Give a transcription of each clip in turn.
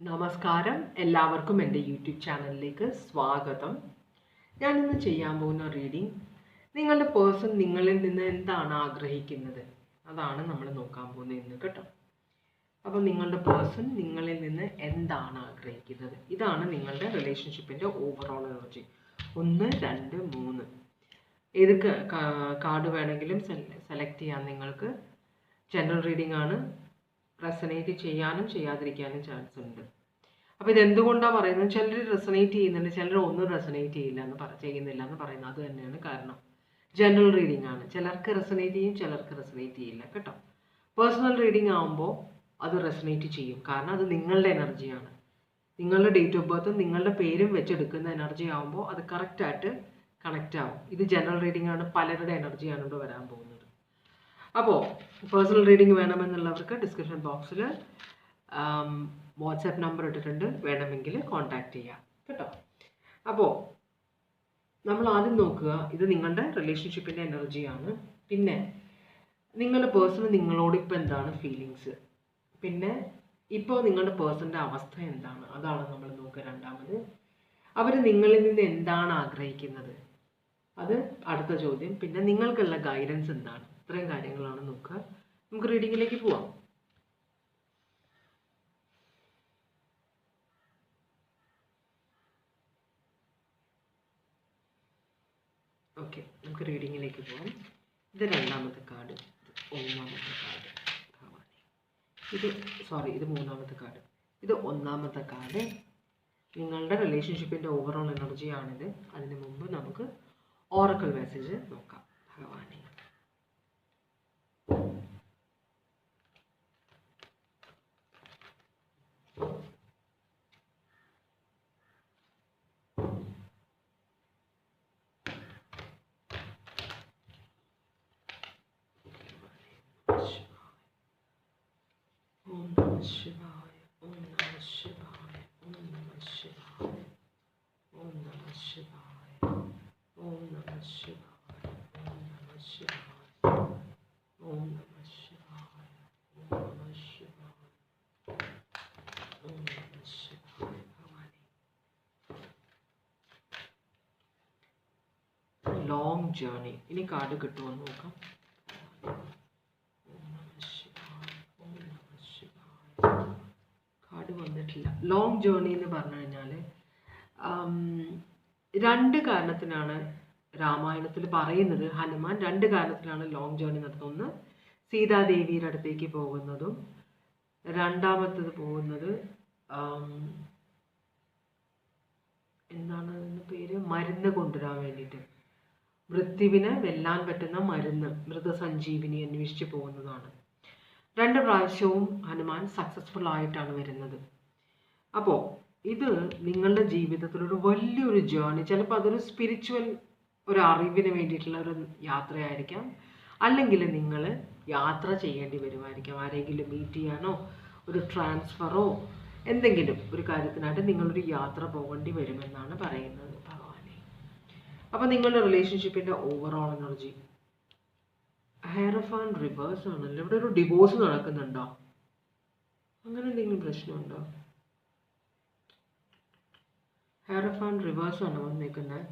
നമസ്കാരം, എല്ലാവർക്കും എൻ്റെ യൂട്യൂബ് ചാനലിലേക്ക് സ്വാഗതം. ഞാനിന്ന് ചെയ്യാൻ പോകുന്ന റീഡിംഗ് നിങ്ങളുടെ പേഴ്സൺ നിങ്ങളിൽ നിന്ന് എന്താണ് ആഗ്രഹിക്കുന്നത് അതാണ് നമ്മൾ നോക്കാൻ പോകുന്നത് ഇന്ന് കേട്ടോ. അപ്പോൾ നിങ്ങളുടെ പേഴ്സൺ നിങ്ങളിൽ നിന്ന് എന്താണ് ആഗ്രഹിക്കുന്നത്, ഇതാണ് നിങ്ങളുടെ റിലേഷൻഷിപ്പിൻ്റെ ഓവറോൾ എനർജി. 1, 2, 3 ഏത് കാർഡ് വേണമെങ്കിലും സെലക്ട് ചെയ്യാം. നിങ്ങൾക്ക് ജനറൽ റീഡിംഗ് ആണ്, റെസനേറ്റ് ചെയ്യാനും ചെയ്യാതിരിക്കാനും ചാൻസ് ഉണ്ട്. അപ്പോൾ ഇതെന്തുകൊണ്ടാണ് പറയുന്നത്, ചിലർ റെസനേറ്റ് ചെയ്യുന്നുണ്ട്, ചിലർ ഒന്നും റെസനേറ്റ് ചെയ്യുന്നില്ല എന്ന് പറയുന്നത് അത് തന്നെയാണ് കാരണം. ജനറൽ റീഡിംഗ് ആണ്, ചിലർക്ക് റെസനേറ്റ് ചെയ്യും, ചിലർക്ക് റെസനേറ്റ് ചെയ്യില്ല കേട്ടോ. പേഴ്സണൽ റീഡിംഗ് ആകുമ്പോൾ അത് റെസനേറ്റ് ചെയ്യും, കാരണം അത് നിങ്ങളുടെ എനർജിയാണ്. നിങ്ങളുടെ ഡേറ്റ് ഓഫ് ബർത്തും നിങ്ങളുടെ പേരും വെച്ചെടുക്കുന്ന എനർജി ആകുമ്പോൾ അത് കറക്റ്റായിട്ട് കണക്റ്റ് ആവും. ഇത് ജനറൽ റീഡിംഗ് ആണ്, പലരുടെ എനർജിയാണ് ഇവിടെ വരാൻ പോകുന്നത്. അപ്പോൾ പേഴ്സണൽ റീഡിംഗ് വേണമെന്നുള്ളവർക്ക് ഡിസ്ക്രിപ്ഷൻ ബോക്സിൽ വാട്സാപ്പ് നമ്പർ ഇട്ടിട്ടുണ്ട്, വേണമെങ്കിൽ കോൺടാക്റ്റ് ചെയ്യാം കേട്ടോ. അപ്പോൾ നമ്മൾ ആദ്യം നോക്കുക, ഇത് നിങ്ങളുടെ റിലേഷൻഷിപ്പിൻ്റെ എനർജിയാണ്. പിന്നെ നിങ്ങളുടെ പേഴ്സൺ നിങ്ങളോട് ഇപ്പോൾ എന്താണ് ഫീലിങ്സ്, പിന്നെ ഇപ്പോൾ നിങ്ങളുടെ പേഴ്സണിൻ്റെ അവസ്ഥ എന്താണ്, അതാണ് നമ്മൾ നോക്കുക. രണ്ടാമത് അവർ നിങ്ങളിൽ നിന്ന് എന്താണ് ആഗ്രഹിക്കുന്നത്, അത് അടുത്ത ചോദ്യം. പിന്നെ നിങ്ങൾക്കുള്ള ഗൈഡൻസ് എന്താണ്, ഇത്രയും കാര്യങ്ങളാണ് നോക്കുക. നമുക്ക് റീഡിങ്ങിലേക്ക് പോവാം. ഓക്കെ, നമുക്ക് റീഡിങ്ങിലേക്ക് പോകാം. ഇത് രണ്ടാമത്തെ കാർഡ്, ഒന്നാമത്തെ കാർഡ്, ഇത് മൂന്നാമത്തെ കാർഡ്, ഇത് ഒന്നാമത്തെ കാർഡ്. നിങ്ങളുടെ റിലേഷൻഷിപ്പിൻ്റെ ഓവറോൾ എനർജിയാണിത്. അതിന് മുമ്പ് നമുക്ക് ഓറക്കിൾ മെസ്സേജ് നോക്കാം. ഭഗവാനെ, ഓം നമഃ ശിവായ, ഓം നമഃ ശിവായ, ഓം നമഃ ശിവായ, ഓം നമഃ ശിവായ, ഓം നമഃ ശിവായ, ഓം നമഃ ശിവായ, ഓം നമഃ ശിവായ, ഓം നമഃ ശിവായ, ഓം നമഃ ശിവായ. ഭഗവാനെ, ലോങ് ജേർണി, ഇനി കാർഡ് കിട്ടുമെന്ന് നോക്കാം. കാർഡ് വന്നിട്ടില്ല. ലോങ് ജേർണി എന്ന് പറഞ്ഞു കഴിഞ്ഞാൽ രണ്ട് കാരണത്തിനാണ് രാമായണത്തിൽ പറയുന്നത്. ഹനുമാൻ രണ്ട് കാരണത്തിലാണ് ലോങ് ജേർണി നടത്തുന്നത്. ഒന്ന്, സീതാദേവിയുടെ അടുത്തേക്ക് പോകുന്നതും, രണ്ടാമത്തത് പോകുന്നത് എന്താണ് പേര്, മരുന്ന് കൊണ്ടുവരാൻ വേണ്ടിയിട്ട്. മൃത്യുവിനെ വെല്ലാൻ പറ്റുന്ന മരുന്ന്, മൃതസഞ്ജീവിനി അന്വേഷിച്ച് പോകുന്നതാണ്. 2 പ്രാവശ്യവും ഹനുമാൻ സക്സസ്ഫുൾ ആയിട്ടാണ് വരുന്നത്. അപ്പോൾ ഇത് നിങ്ങളുടെ ജീവിതത്തിലൊരു വലിയൊരു ജേർണി, ചിലപ്പോൾ അതൊരു സ്പിരിച്വൽ ഒരു അറിവിന് വേണ്ടിയിട്ടുള്ള ഒരു യാത്രയായിരിക്കാം, അല്ലെങ്കിൽ നിങ്ങൾ യാത്ര ചെയ്യേണ്ടി വരുമായിരിക്കാം. ആരെങ്കിലും മീറ്റ് ചെയ്യാനോ ഒരു ട്രാൻസ്ഫറോ എന്തെങ്കിലും ഒരു കാര്യത്തിനായിട്ട് നിങ്ങളൊരു യാത്ര പോകേണ്ടി വരുമെന്നാണ് പറയുന്നത്. ഭഗവാനെ, അപ്പോൾ നിങ്ങളുടെ റിലേഷൻഷിപ്പിൻ്റെ ഓവറോൾ എനർജി ഹെയർഫാൻ റിവേഴ്സ് ആണല്ലോ. ഇവിടെ ഒരു ഡിവോഴ്സ് നടക്കുന്നുണ്ടോ, അങ്ങനെ എന്തെങ്കിലും പ്രശ്നമുണ്ടോ? ഹെയർഫാൻ റിവേഴ്സ് ആണ് വന്നേക്കുന്നത്.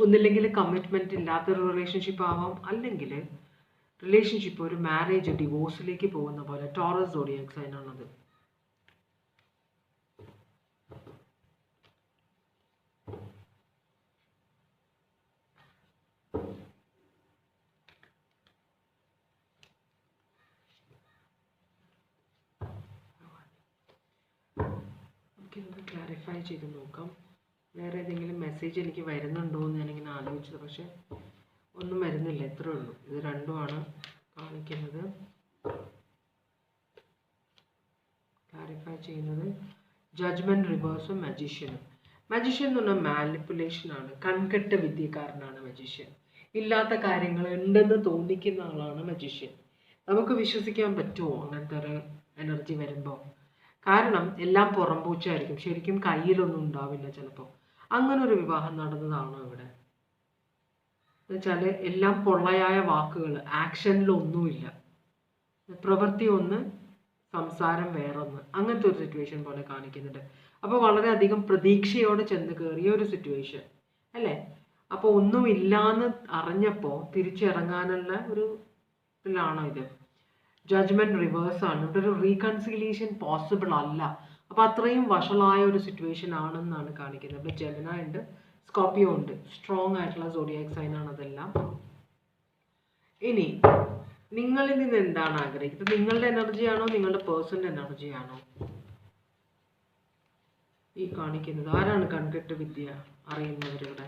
ഒന്നില്ലെങ്കിൽ കമ്മിറ്റ്മെൻറ്റ് ഇല്ലാത്തൊരു റിലേഷൻഷിപ്പ് ആവാം, അല്ലെങ്കിൽ റിലേഷൻഷിപ്പ് ഒരു മാരേജ് ഡിവോഴ്സിലേക്ക് പോകുന്ന പോലെ. ടോറസ് സോഡിയാക് സൈൻ ആണത്. നമുക്കിതൊന്ന് ക്ലാരിഫൈ ചെയ്ത് നോക്കാം. വേറെ ഏതെങ്കിലും മെസ്സേജ് എനിക്ക് വരുന്നുണ്ടോ എന്ന് ഞാനിങ്ങനെ ആലോചിച്ചത്, പക്ഷെ ഒന്നും വരുന്നില്ല. എത്രയേ ഉള്ളൂ. ഇത് രണ്ടുമാണ് കാണിക്കുന്നത്. ക്ലാരിഫൈ ചെയ്യുന്നത് ജഡ്ജ്മെൻറ്റ് റിവേഴ്സും മജീഷ്യനും. മജീഷ്യൻ എന്ന് പറഞ്ഞാൽ മാനിപ്പുലേഷനാണ്, കൺകെട്ട് വിദ്യക്കാരനാണ് മജീഷ്യൻ. ഇല്ലാത്ത കാര്യങ്ങൾ ഉണ്ടെന്ന് തോന്നിക്കുന്ന ആളാണ് മജീഷ്യൻ. നമുക്ക് വിശ്വസിക്കാൻ പറ്റുമോ അങ്ങനത്തെ ഒരു എനർജി വരുമ്പോൾ? കാരണം എല്ലാം പുറംപൂച്ചായിരിക്കും, ശരിക്കും കയ്യിലൊന്നും ഉണ്ടാവില്ല ചിലപ്പോൾ. അങ്ങനെ ഒരു വിവാഹം നടന്നതാണോ ഇവിടെ? എന്നുവെച്ചാൽ എല്ലാം പൊള്ളയായ വാക്കുകൾ, ആക്ഷനിലൊന്നുമില്ല. പ്രവൃത്തി ഒന്ന്, സംസാരം വേറൊന്ന്, അങ്ങനത്തെ ഒരു സിറ്റുവേഷൻ പോലെ കാണിക്കുന്നുണ്ട്. അപ്പോൾ വളരെയധികം പ്രതീക്ഷയോടെ ചെന്ന് കയറിയ ഒരു സിറ്റുവേഷൻ അല്ലേ. അപ്പോൾ ഒന്നുമില്ലാന്ന് അറിഞ്ഞപ്പോൾ തിരിച്ചിറങ്ങാനുള്ള ഒരു ഇതിലാണോ ഇത്? ജഡ്ജ്മെന്റ് റിവേഴ്സ് ആണ്. ഇവിടെ ഒരു റീകൺസിലിയേഷൻ പോസിബിൾ അല്ല. അപ്പോൾ അത്രയും വഷളായ ഒരു സിറ്റുവേഷൻ ആണെന്നാണ് കാണിക്കുന്നത്. ഇവിടെ ജെമിനായി ഉണ്ട്, സ്കോർപ്പിയോ ഉണ്ട്, സ്ട്രോങ് ആയിട്ടുള്ള സോഡിയാക് സൈൻ ആണ് അതെല്ലാം. ഇനി നിങ്ങളിൽ നിന്ന് എന്താണ് ആഗ്രഹിക്കുന്നത്? നിങ്ങളുടെ എനർജിയാണോ നിങ്ങളുടെ പേഴ്സണിന്റെ എനർജിയാണോ ഈ കാണിക്കുന്നത്? ആരാണ് കൺകെട്ട് വിദ്യ അറിയുന്നവരിവിടെ?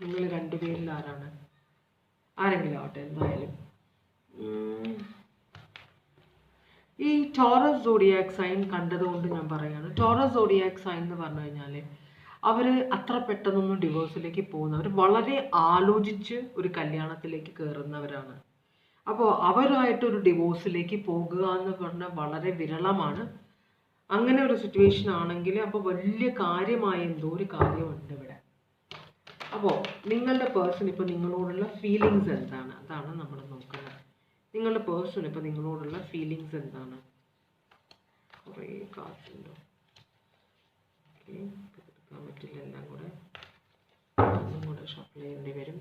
നിങ്ങൾ രണ്ടുപേരിൽ ആരാണ്? ആരെങ്കിലും ആവട്ടെ, എന്തായാലും ഈ ടോറസ് സോഡിയാക് സൈൻ കണ്ടതുകൊണ്ട് ഞാൻ പറയാണ്, ടോറസ് സോഡിയാക് സൈൻ എന്ന് പറഞ്ഞു കഴിഞ്ഞാൽ അവർ അത്ര പെട്ടെന്നൊന്നും ഡിവോഴ്സിലേക്ക് പോകുന്നവർ, വളരെ ആലോചിച്ച് ഒരു കല്യാണത്തിലേക്ക് കയറുന്നവരാണ്. അപ്പോൾ അവരായിട്ടൊരു ഡിവോഴ്സിലേക്ക് പോകുക എന്ന് പറഞ്ഞാൽ വളരെ വിരളമാണ്. അങ്ങനെ ഒരു സിറ്റുവേഷൻ ആണെങ്കിൽ അപ്പോൾ വലിയ കാര്യമായ എന്തോ ഒരു കാര്യമുണ്ട് ഇവിടെ. അപ്പോൾ നിങ്ങളുടെ പേഴ്സൺ ഇപ്പോൾ നിങ്ങളോടുള്ള ഫീലിങ്സ് എന്താണ്? അതാണ് നമ്മൾ നോക്കുന്നത്. നിങ്ങളുടെ പേഴ്സൺ ഇപ്പോൾ നിങ്ങളോടുള്ള ഫീലിങ്സ് എന്താണ്? കുറേ കാർഡ്സുണ്ടോ? ഓക്കെ, എടുക്കാൻ പറ്റില്ല, എല്ലാം കൂടെ ഒന്നും കൂടെ ഷഫിൾ ചെയ്യേണ്ടി വരും.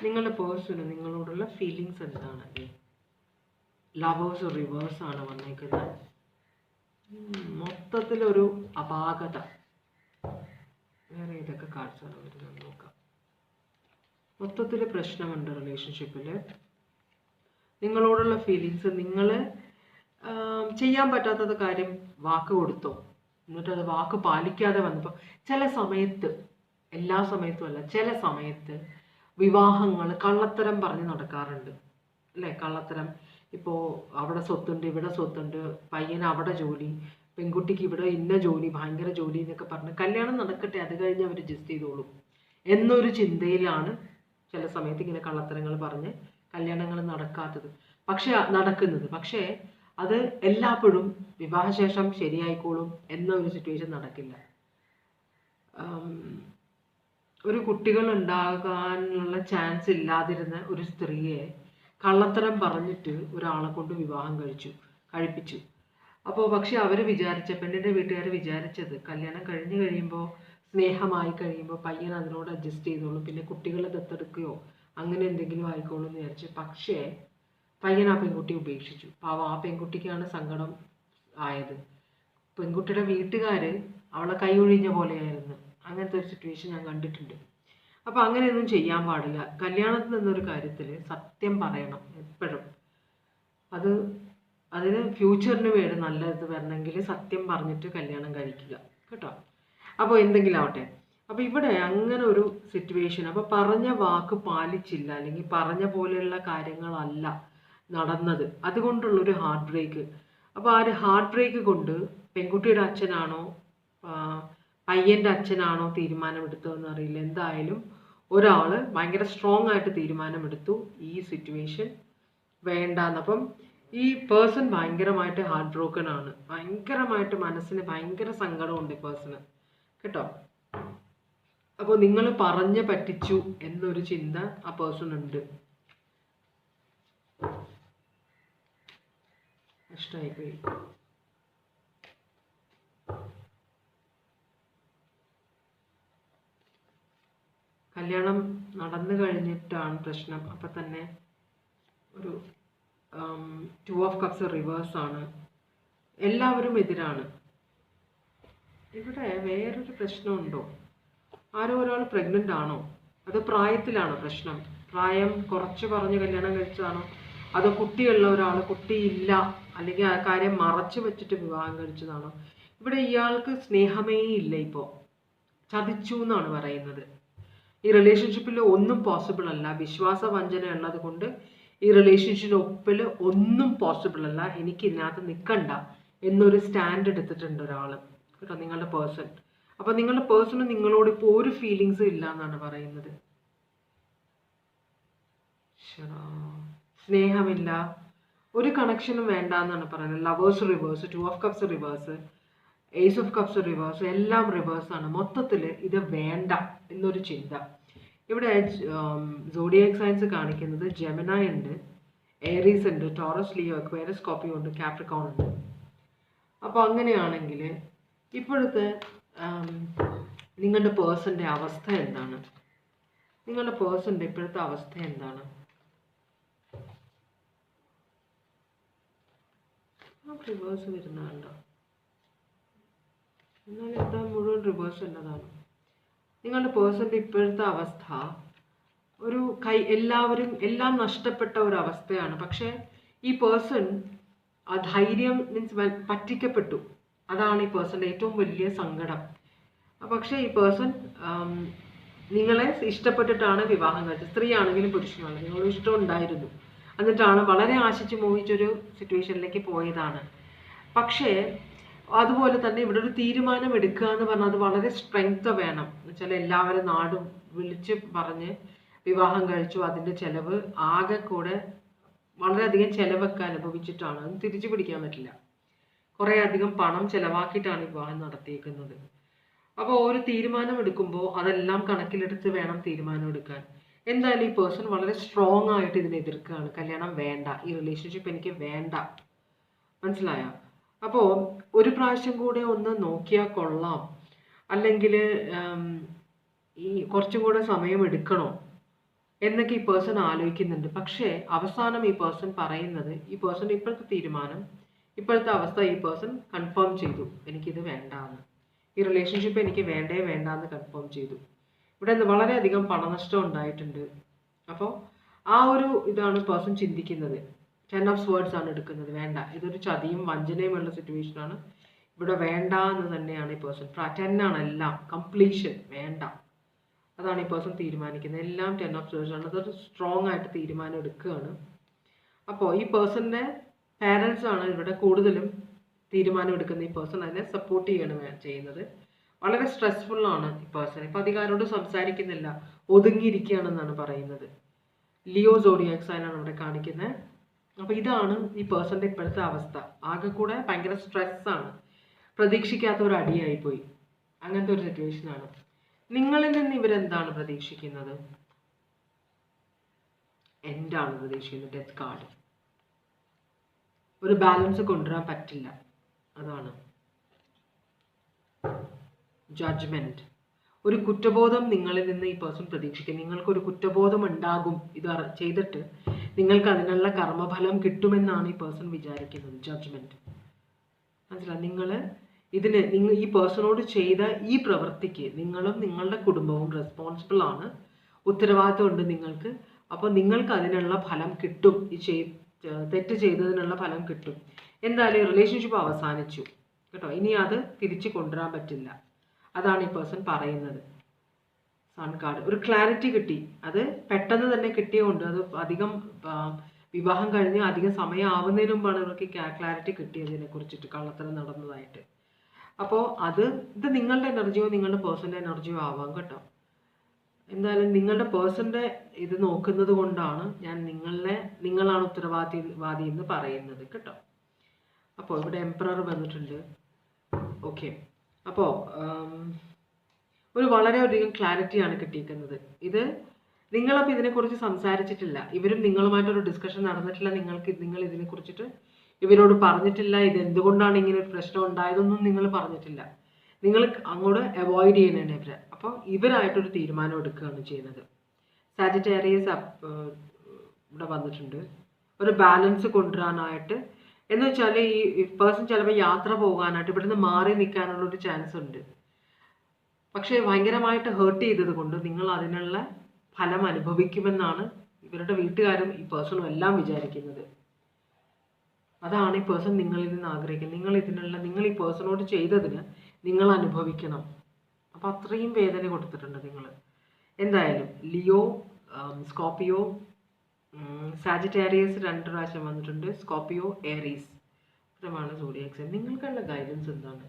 നിങ്ങളുടെ പേഴ്സണ് നിങ്ങളോടുള്ള ഫീലിങ്സ് എന്താണ്? ലവേഴ്സ് റിവേഴ്സ് ആണ് വന്നേക്കുന്നത്. മൊത്തത്തിലൊരു അപാകത. വേറെ ഏതൊക്കെ കാർഡ്സാണ് വരുന്നത് നോക്കാം. മൊത്തത്തിൽ പ്രശ്നമുണ്ട് റിലേഷൻഷിപ്പിൽ. നിങ്ങളോടുള്ള ഫീലിങ്സ്, നിങ്ങൾ ചെയ്യാൻ പറ്റാത്തത് കാര്യം വാക്ക് കൊടുത്തോ, എന്നിട്ട് അത് വാക്ക് പാലിക്കാതെ വന്നപ്പോൾ ചില സമയത്ത്, എല്ലാ സമയത്തും അല്ല, ചില സമയത്ത് വിവാഹങ്ങൾ കള്ളത്തരം പറഞ്ഞ് നടക്കാറുണ്ട് അല്ലേ? കള്ളത്തരം. ഇപ്പോൾ അവിടെ സ്വത്തുണ്ട്, ഇവിടെ സ്വത്തുണ്ട്, പയ്യന് അവിടെ ജോലി, പെൺകുട്ടിക്ക് ഇവിടെ ഇന്ന ജോലി, ഭയങ്കര ജോലി എന്നൊക്കെ പറഞ്ഞ് കല്യാണം നടക്കട്ടെ, അത് കഴിഞ്ഞ് അവർ അഡ്ജസ്റ്റ് ചെയ്തോളും എന്നൊരു ചിന്തയിലാണ് ചില സമയത്ത് ഇങ്ങനെ കള്ളത്തരങ്ങൾ പറഞ്ഞ് കല്യാണങ്ങൾ നടക്കുന്നത്. പക്ഷേ അത് എല്ലായ്പ്പോഴും വിവാഹശേഷം ശരിയായിക്കോളും എന്നൊരു സിറ്റുവേഷൻ നടക്കില്ല. ഒരു കുട്ടികൾ ഉണ്ടാകാനുള്ള ചാൻസ് ഇല്ലാതിരുന്ന ഒരു സ്ത്രീയെ കള്ളത്തരം പറഞ്ഞിട്ട് ഒരാളെ കൊണ്ട് വിവാഹം കഴിപ്പിച്ചു. അപ്പോൾ പക്ഷെ അവർ പെണ്ണിൻ്റെ വീട്ടുകാർ വിചാരിച്ചത് കല്യാണം കഴിഞ്ഞ് കഴിയുമ്പോൾ, സ്നേഹമായി കഴിയുമ്പോൾ പയ്യൻ അതിനോട് അഡ്ജസ്റ്റ് ചെയ്തോളും, പിന്നെ കുട്ടികളെ ദത്തെടുക്കുകയോ അങ്ങനെ എന്തെങ്കിലും ആയിക്കോളും എന്ന് വിചാരിച്ചു. പക്ഷേ പയ്യൻ ആ പെൺകുട്ടി ഉപേക്ഷിച്ചു. പാവം, ആ പെൺകുട്ടിക്കാണ് സങ്കടം ആയത്. പെൺകുട്ടിയുടെ വീട്ടുകാർ അവളെ കൈ ഒഴിഞ്ഞ പോലെയായിരുന്നു. അങ്ങനത്തെ ഒരു സിറ്റുവേഷൻ ഞാൻ കണ്ടിട്ടുണ്ട്. അപ്പോൾ അങ്ങനെയൊന്നും ചെയ്യാൻ പാടില്ല. കല്യാണത്തിൽ നിന്നൊരു കാര്യത്തിൽ സത്യം പറയണം എപ്പോഴും. അതിന് ഫ്യൂച്ചറിന് വേണ്ടി നല്ലത് വരണമെങ്കിൽ സത്യം പറഞ്ഞിട്ട് കല്യാണം കഴിക്കുക കേട്ടോ. അപ്പോൾ എന്തെങ്കിലും ആവട്ടെ. അപ്പോൾ ഇവിടെ അങ്ങനെ ഒരു സിറ്റുവേഷൻ. അപ്പോൾ പറഞ്ഞ വാക്ക് പാലിച്ചില്ല, അല്ലെങ്കിൽ പറഞ്ഞ പോലെയുള്ള കാര്യങ്ങളല്ല നടന്നത്. അതുകൊണ്ടുള്ളൊരു ഹാർട്ട് ബ്രേക്ക്. അപ്പോൾ ആ ഒരു ഹാർട്ട് ബ്രേക്ക് കൊണ്ട് പെൺകുട്ടിയുടെ അച്ഛനാണോ പയ്യൻ്റെ അച്ഛനാണോ തീരുമാനമെടുത്തതെന്ന് അറിയില്ല. എന്തായാലും ഒരാൾ ഭയങ്കര സ്ട്രോങ് ആയിട്ട് തീരുമാനമെടുത്തു ഈ സിറ്റുവേഷൻ വേണ്ടാന്ന്. അപ്പം ഈ പേഴ്സൺ ഭയങ്കരമായിട്ട് ഹാർട്ട് ബ്രോക്കൺ ആണ്. ഭയങ്കരമായിട്ട് മനസ്സിന് ഭയങ്കര സങ്കടമുണ്ട് ഈ പേഴ്സണ് കേട്ടോ. അപ്പോൾ നിങ്ങൾ പറഞ്ഞ് പറ്റിച്ചു എന്നൊരു ചിന്ത ആ പേഴ്സൺ ഉണ്ട്. കഷ്ടമായിപ്പോയി. കല്യാണം നടന്നു കഴിഞ്ഞിട്ടാണ് പ്രശ്നം. അപ്പം തന്നെ ഒരു 2 ഓഫ് കപ്സ് റിവേഴ്സ് ആണ്. എല്ലാവരും എതിരാണ്. ഇവിടെ വേറൊരു പ്രശ്നമുണ്ടോ? ആരോ ഒരാൾ പ്രഗ്നൻ്റ് ആണോ? അതോ പ്രായത്തിലാണോ പ്രശ്നം? പ്രായം കുറച്ച് പറഞ്ഞ് കല്യാണം കഴിച്ചതാണോ? അതോ കുട്ടിയുള്ള ഒരാൾ കുട്ടിയില്ല അല്ലെങ്കിൽ ആ കാര്യം മറച്ചു വെച്ചിട്ട് വിവാഹം കഴിച്ചതാണോ? ഇവിടെ ഇയാൾക്ക് സ്നേഹമേ ഇല്ല. ഇപ്പോൾ ചതിച്ചു എന്നാണ് പറയുന്നത്. ഈ റിലേഷൻഷിപ്പിൽ ഒന്നും പോസിബിൾ അല്ല. വിശ്വാസവഞ്ചന ഉള്ളത് കൊണ്ട് ഈ റിലേഷൻഷിപ്പിൽ ഒന്നും പോസിബിൾ അല്ല. എനിക്ക് ഇതിനകത്ത് നിൽക്കണ്ട എന്നൊരു സ്റ്റാൻഡ് എടുത്തിട്ടുണ്ട് ഒരാൾ കേട്ടോ, നിങ്ങളുടെ പേഴ്സൺ. അപ്പം നിങ്ങളുടെ പേഴ്സണ് നിങ്ങളോട് ഇപ്പോൾ ഒരു ഫീലിങ്സും ഇല്ല എന്നാണ് പറയുന്നത്. സ്നേഹമില്ല, ഒരു കണക്ഷനും വേണ്ട എന്നാണ് പറയുന്നത്. Lovers reverse, 2 of cups reverse, ace of cups reverse, എല്ലാം റിവേഴ്സാണ്. മൊത്തത്തിൽ ഇത് വേണ്ട എന്നൊരു ചിന്ത. ഇവിടെ സോഡിയാക് സൈൻസ് കാണിക്കുന്നത് ജെമിനായി ഉണ്ട്, ഏരീസ് ഉണ്ട്, ടോറസ്, ലിയോ, അക്വേറിയസ്, സ്കോർപ്പിയോ ഉണ്ട്, കാപ്രിക്കോൺ ഉണ്ട്. അപ്പോൾ അങ്ങനെയാണെങ്കിൽ ഇപ്പോഴത്തെ നിങ്ങളുടെ പേഴ്സൻ്റെ അവസ്ഥ എന്താണ്? നിങ്ങളുടെ പേഴ്സൻ്റെ ഇപ്പോഴത്തെ അവസ്ഥ എന്താണ്? റിവേഴ്സ് വരുന്നുണ്ടോ? എന്നാൽ എന്താ മുഴുവൻ റിവേഴ്സ് എന്നതാണ്. നിങ്ങളുടെ പേഴ്സൻ്റെ ഇപ്പോഴത്തെ അവസ്ഥ ഒരു എല്ലാം നഷ്ടപ്പെട്ട ഒരു അവസ്ഥയാണ്. പക്ഷേ ഈ പേഴ്സൺ ആ ധൈര്യം മീൻസ് പറ്റിക്കപ്പെട്ടു. അതാണ് ഈ പേഴ്സൻ്റെ ഏറ്റവും വലിയ സങ്കടം. പക്ഷേ ഈ പേഴ്സൺ നിങ്ങളെ ഇഷ്ടപ്പെട്ടിട്ടാണ് വിവാഹം കഴിച്ചത്. സ്ത്രീ ആണെങ്കിലും പുരുഷനാണെങ്കിലും നിങ്ങളൊരു ഇഷ്ടം ഉണ്ടായിരുന്നു. എന്നിട്ടാണ് വളരെ ആശിച്ച് മോഹിച്ചൊരു സിറ്റുവേഷനിലേക്ക് പോയതാണ്. പക്ഷേ അതുപോലെ തന്നെ ഇവിടെ ഒരു തീരുമാനം എടുക്കുക എന്ന് പറഞ്ഞാൽ അത് വളരെ സ്ട്രെങ്ത് വേണം. എന്നുവെച്ചാൽ എല്ലാവരും നാടും വിളിച്ച് പറഞ്ഞ് വിവാഹം കഴിച്ചു. അതിൻ്റെ ചിലവ് ആകെ കൂടെ വളരെയധികം ചിലവൊക്കെ അനുഭവിച്ചിട്ടാണ്. അത് തിരിച്ചു പിടിക്കാൻ പറ്റില്ല. കുറേ അധികം പണം ചിലവാക്കിയിട്ടാണ് വിവാഹം നടത്തിയേക്കുന്നത്. അപ്പോൾ ഒരു തീരുമാനം എടുക്കുമ്പോൾ അതെല്ലാം കണക്കിലെടുത്ത് വേണം തീരുമാനം എടുക്കാൻ. എന്തായാലും ഈ പേഴ്സൺ വളരെ സ്ട്രോങ് ആയിട്ട് ഇതിനെ എതിർക്കുകയാണ്. കല്യാണം വേണ്ട, ഈ റിലേഷൻഷിപ്പ് എനിക്ക് വേണ്ട. മനസ്സിലായോ? അപ്പോൾ ഒരു പ്രാവശ്യം കൂടെ ഒന്ന് നോക്കിയാൽ കൊള്ളാം, അല്ലെങ്കിൽ ഈ കുറച്ചും കൂടെ സമയം എടുക്കണോ എന്നൊക്കെ ഈ പേഴ്സൺ ആലോചിക്കുന്നുണ്ട്. പക്ഷേ അവസാനം ഈ പേഴ്സൺ പറയുന്നത്, ഈ പേഴ്സൺ ഇപ്പോഴത്തെ തീരുമാനം, ഇപ്പോഴത്തെ അവസ്ഥ ഈ പേഴ്സൺ കൺഫേം ചെയ്തു, എനിക്കിത് വേണ്ടാന്ന്, ഈ റിലേഷൻഷിപ്പ് എനിക്ക് വേണ്ട എന്ന് കൺഫേം ചെയ്തു. ഇവിടെ വളരെയധികം പണനഷ്ടം ഉണ്ടായിട്ടുണ്ട്. അപ്പോൾ ആ ഒരു ഇതാണ് പേഴ്സൺ ചിന്തിക്കുന്നത്. 10 of Swords ആണ് എടുക്കുന്നത്. വേണ്ട, ഇതൊരു ചതിയും വഞ്ചനയുമുള്ള സിറ്റുവേഷനാണ്, ഇവിടെ വേണ്ട എന്ന് തന്നെയാണ് ഈ പേഴ്സൺ. 10 ആണ് എല്ലാം, കംപ്ലീഷൻ വേണ്ട, അതാണ് ഈ പേഴ്സൺ തീരുമാനിക്കുന്നത്. എല്ലാം 10 of Swords ആണ്. അതൊരു സ്ട്രോങ് ആയിട്ട് തീരുമാനം എടുക്കുകയാണ്. അപ്പോൾ ഈ പേഴ്സണിൻ്റെ പാരൻസ് ആണ് ഇവിടെ കൂടുതലും തീരുമാനം എടുക്കുന്ന. ഈ പേഴ്സൺ അതിനെ സപ്പോർട്ട് ചെയ്യാണ് ചെയ്യുന്നത്. വളരെ സ്ട്രെസ്ഫുള്ളാണ് ഈ പേഴ്സൺ. ഇപ്പം അധികാരോട് സംസാരിക്കുന്നില്ല, ഒതുങ്ങിയിരിക്കുകയാണെന്നാണ് പറയുന്നത്. ലിയോ സോഡിയാക് സൈനാണ് ഇവിടെ കാണിക്കുന്നത്. അപ്പോൾ ഇതാണ് ഈ പേഴ്സൻ്റെ ഇപ്പോഴത്തെ അവസ്ഥ. ആകെ കൂടെ ഭയങ്കര സ്ട്രെസ്സാണ്, പ്രതീക്ഷിക്കാത്ത ഒരു അടിയായിപ്പോയി, അങ്ങനത്തെ ഒരു സിറ്റുവേഷനാണ്. നിങ്ങളിൽ നിന്ന് ഇവരെന്താണ് പ്രതീക്ഷിക്കുന്നത്? എന്താണ് പ്രതീക്ഷിക്കുന്നത്? Death card. ഒരു ബാലൻസ് കൊണ്ടുവരാൻ പറ്റില്ല, അതാണ്. ജഡ്ജ്മെന്റ്. ഒരു കുറ്റബോധം നിങ്ങളിൽ നിന്ന് ഈ പേഴ്സൺ പ്രതീക്ഷിക്കും. നിങ്ങൾക്കൊരു കുറ്റബോധം ഉണ്ടാകും ഇത് ചെയ്തിട്ട്, നിങ്ങൾക്ക് അതിനുള്ള കർമ്മഫലം കിട്ടുമെന്നാണ് ഈ പേഴ്സൺ വിചാരിക്കുന്നത്. ജഡ്ജ്മെന്റ്. മനസ്സിലായി? നിങ്ങൾ ഈ പേഴ്സണോട് ചെയ്ത ഈ പ്രവൃത്തിക്ക് നിങ്ങളും നിങ്ങളുടെ കുടുംബവും റെസ്പോൺസിബിൾ ആണ്, ഉത്തരവാദിത്തമുണ്ട് നിങ്ങൾക്ക്. അപ്പോൾ നിങ്ങൾക്ക് അതിനുള്ള ഫലം കിട്ടും. തെറ്റ് ചെയ്തതിനുള്ള ഫലം കിട്ടും. എന്തായാലും റിലേഷൻഷിപ്പ് അവസാനിച്ചു കേട്ടോ, ഇനി അത് തിരിച്ചു കൊണ്ടുവരാൻ പറ്റില്ല, അതാണ് ഈ പേഴ്സൺ പറയുന്നത്. Sun card. ഒരു ക്ലാരിറ്റി കിട്ടി, അത് പെട്ടെന്ന് തന്നെ കിട്ടിയതുകൊണ്ട്, അത് അധികം വിവാഹം കഴിഞ്ഞ് അധികം സമയം ആവുന്നതിന് മുമ്പാണ് ഇവർക്ക് ക്ലാരിറ്റി കിട്ടിയതിനെ കുറിച്ചിട്ട്, കള്ളത്തരം നടന്നതായിട്ട്. അപ്പോൾ ഇത് നിങ്ങളുടെ എനർജിയോ നിങ്ങളുടെ പേഴ്സൻ്റെ എനർജിയോ ആവാം കേട്ടോ. എന്തായാലും നിങ്ങളുടെ പേഴ്സൻ്റെ ഇത് നോക്കുന്നത് കൊണ്ടാണ് ഞാൻ നിങ്ങളാണ് ഉത്തരവാദി എന്ന് പറയുന്നത് കേട്ടോ. അപ്പോൾ ഇവിടെ എംപറർ വന്നിട്ടുണ്ട്. ഓക്കെ, അപ്പോൾ ഒരു വളരെയധികം ക്ലാരിറ്റിയാണ് കിട്ടിയിരിക്കുന്നത്. നിങ്ങളപ്പോൾ ഇതിനെക്കുറിച്ച് സംസാരിച്ചിട്ടില്ല, ഇവരും നിങ്ങളുമായിട്ടൊരു ഡിസ്കഷൻ നടന്നിട്ടില്ല, നിങ്ങൾ ഇതിനെക്കുറിച്ചിട്ട് ഇവരോട് പറഞ്ഞിട്ടില്ല. ഇത് എന്തുകൊണ്ടാണ് ഇങ്ങനെ ഒരു പ്രശ്നം ഉണ്ടായതൊന്നും നിങ്ങൾ പറഞ്ഞിട്ടില്ല. നിങ്ങൾ അങ്ങോട്ട് അവോയ്ഡ് ചെയ്യുന്നതാണ് ഇവരെ. അപ്പോൾ ഇവരായിട്ടൊരു തീരുമാനം എടുക്കുകയാണ് ചെയ്യുന്നത്. സാജിറ്റേറിയസ് ഇവിടെ വന്നിട്ടുണ്ട്. ഒരു ബാലൻസ് കൊണ്ടുവരാനായിട്ട്, എന്ന് വെച്ചാൽ ഈ പേഴ്സൺ ചിലപ്പോൾ യാത്ര പോകാനായിട്ട് ഇവിടുന്ന് മാറി നിൽക്കാനുള്ളൊരു ചാൻസ് ഉണ്ട്. പക്ഷേ ഭയങ്കരമായിട്ട് ഹേർട്ട് ചെയ്തത് കൊണ്ട് നിങ്ങൾ അതിനുള്ള ഫലം അനുഭവിക്കുമെന്നാണ് ഇവരുടെ വീട്ടുകാരും ഈ പേഴ്സണും എല്ലാം വിചാരിക്കുന്നത്. അതാണ് ഈ പേഴ്സൺ നിങ്ങളിൽ നിന്ന് ആഗ്രഹിക്കുന്നത്. നിങ്ങൾ ഈ പേഴ്സണോട് ചെയ്തതിന് നിങ്ങൾ അനുഭവിക്കണം. അപ്പോൾ അത്രയും വേദന കൊടുത്തിട്ടുണ്ട് നിങ്ങൾ. എന്തായാലും ലിയോ, സ്കോർപ്പിയോ, സാജിറ്റേറിയസ് 2 പ്രാവശ്യം വന്നിട്ടുണ്ട്. സ്കോർപ്പിയോ, ഏരീസ്, ഇത്രമാണ് സോഡിയാക് സൈൻ. നിങ്ങൾക്കുള്ള ഗൈഡൻസ് എന്താണ്?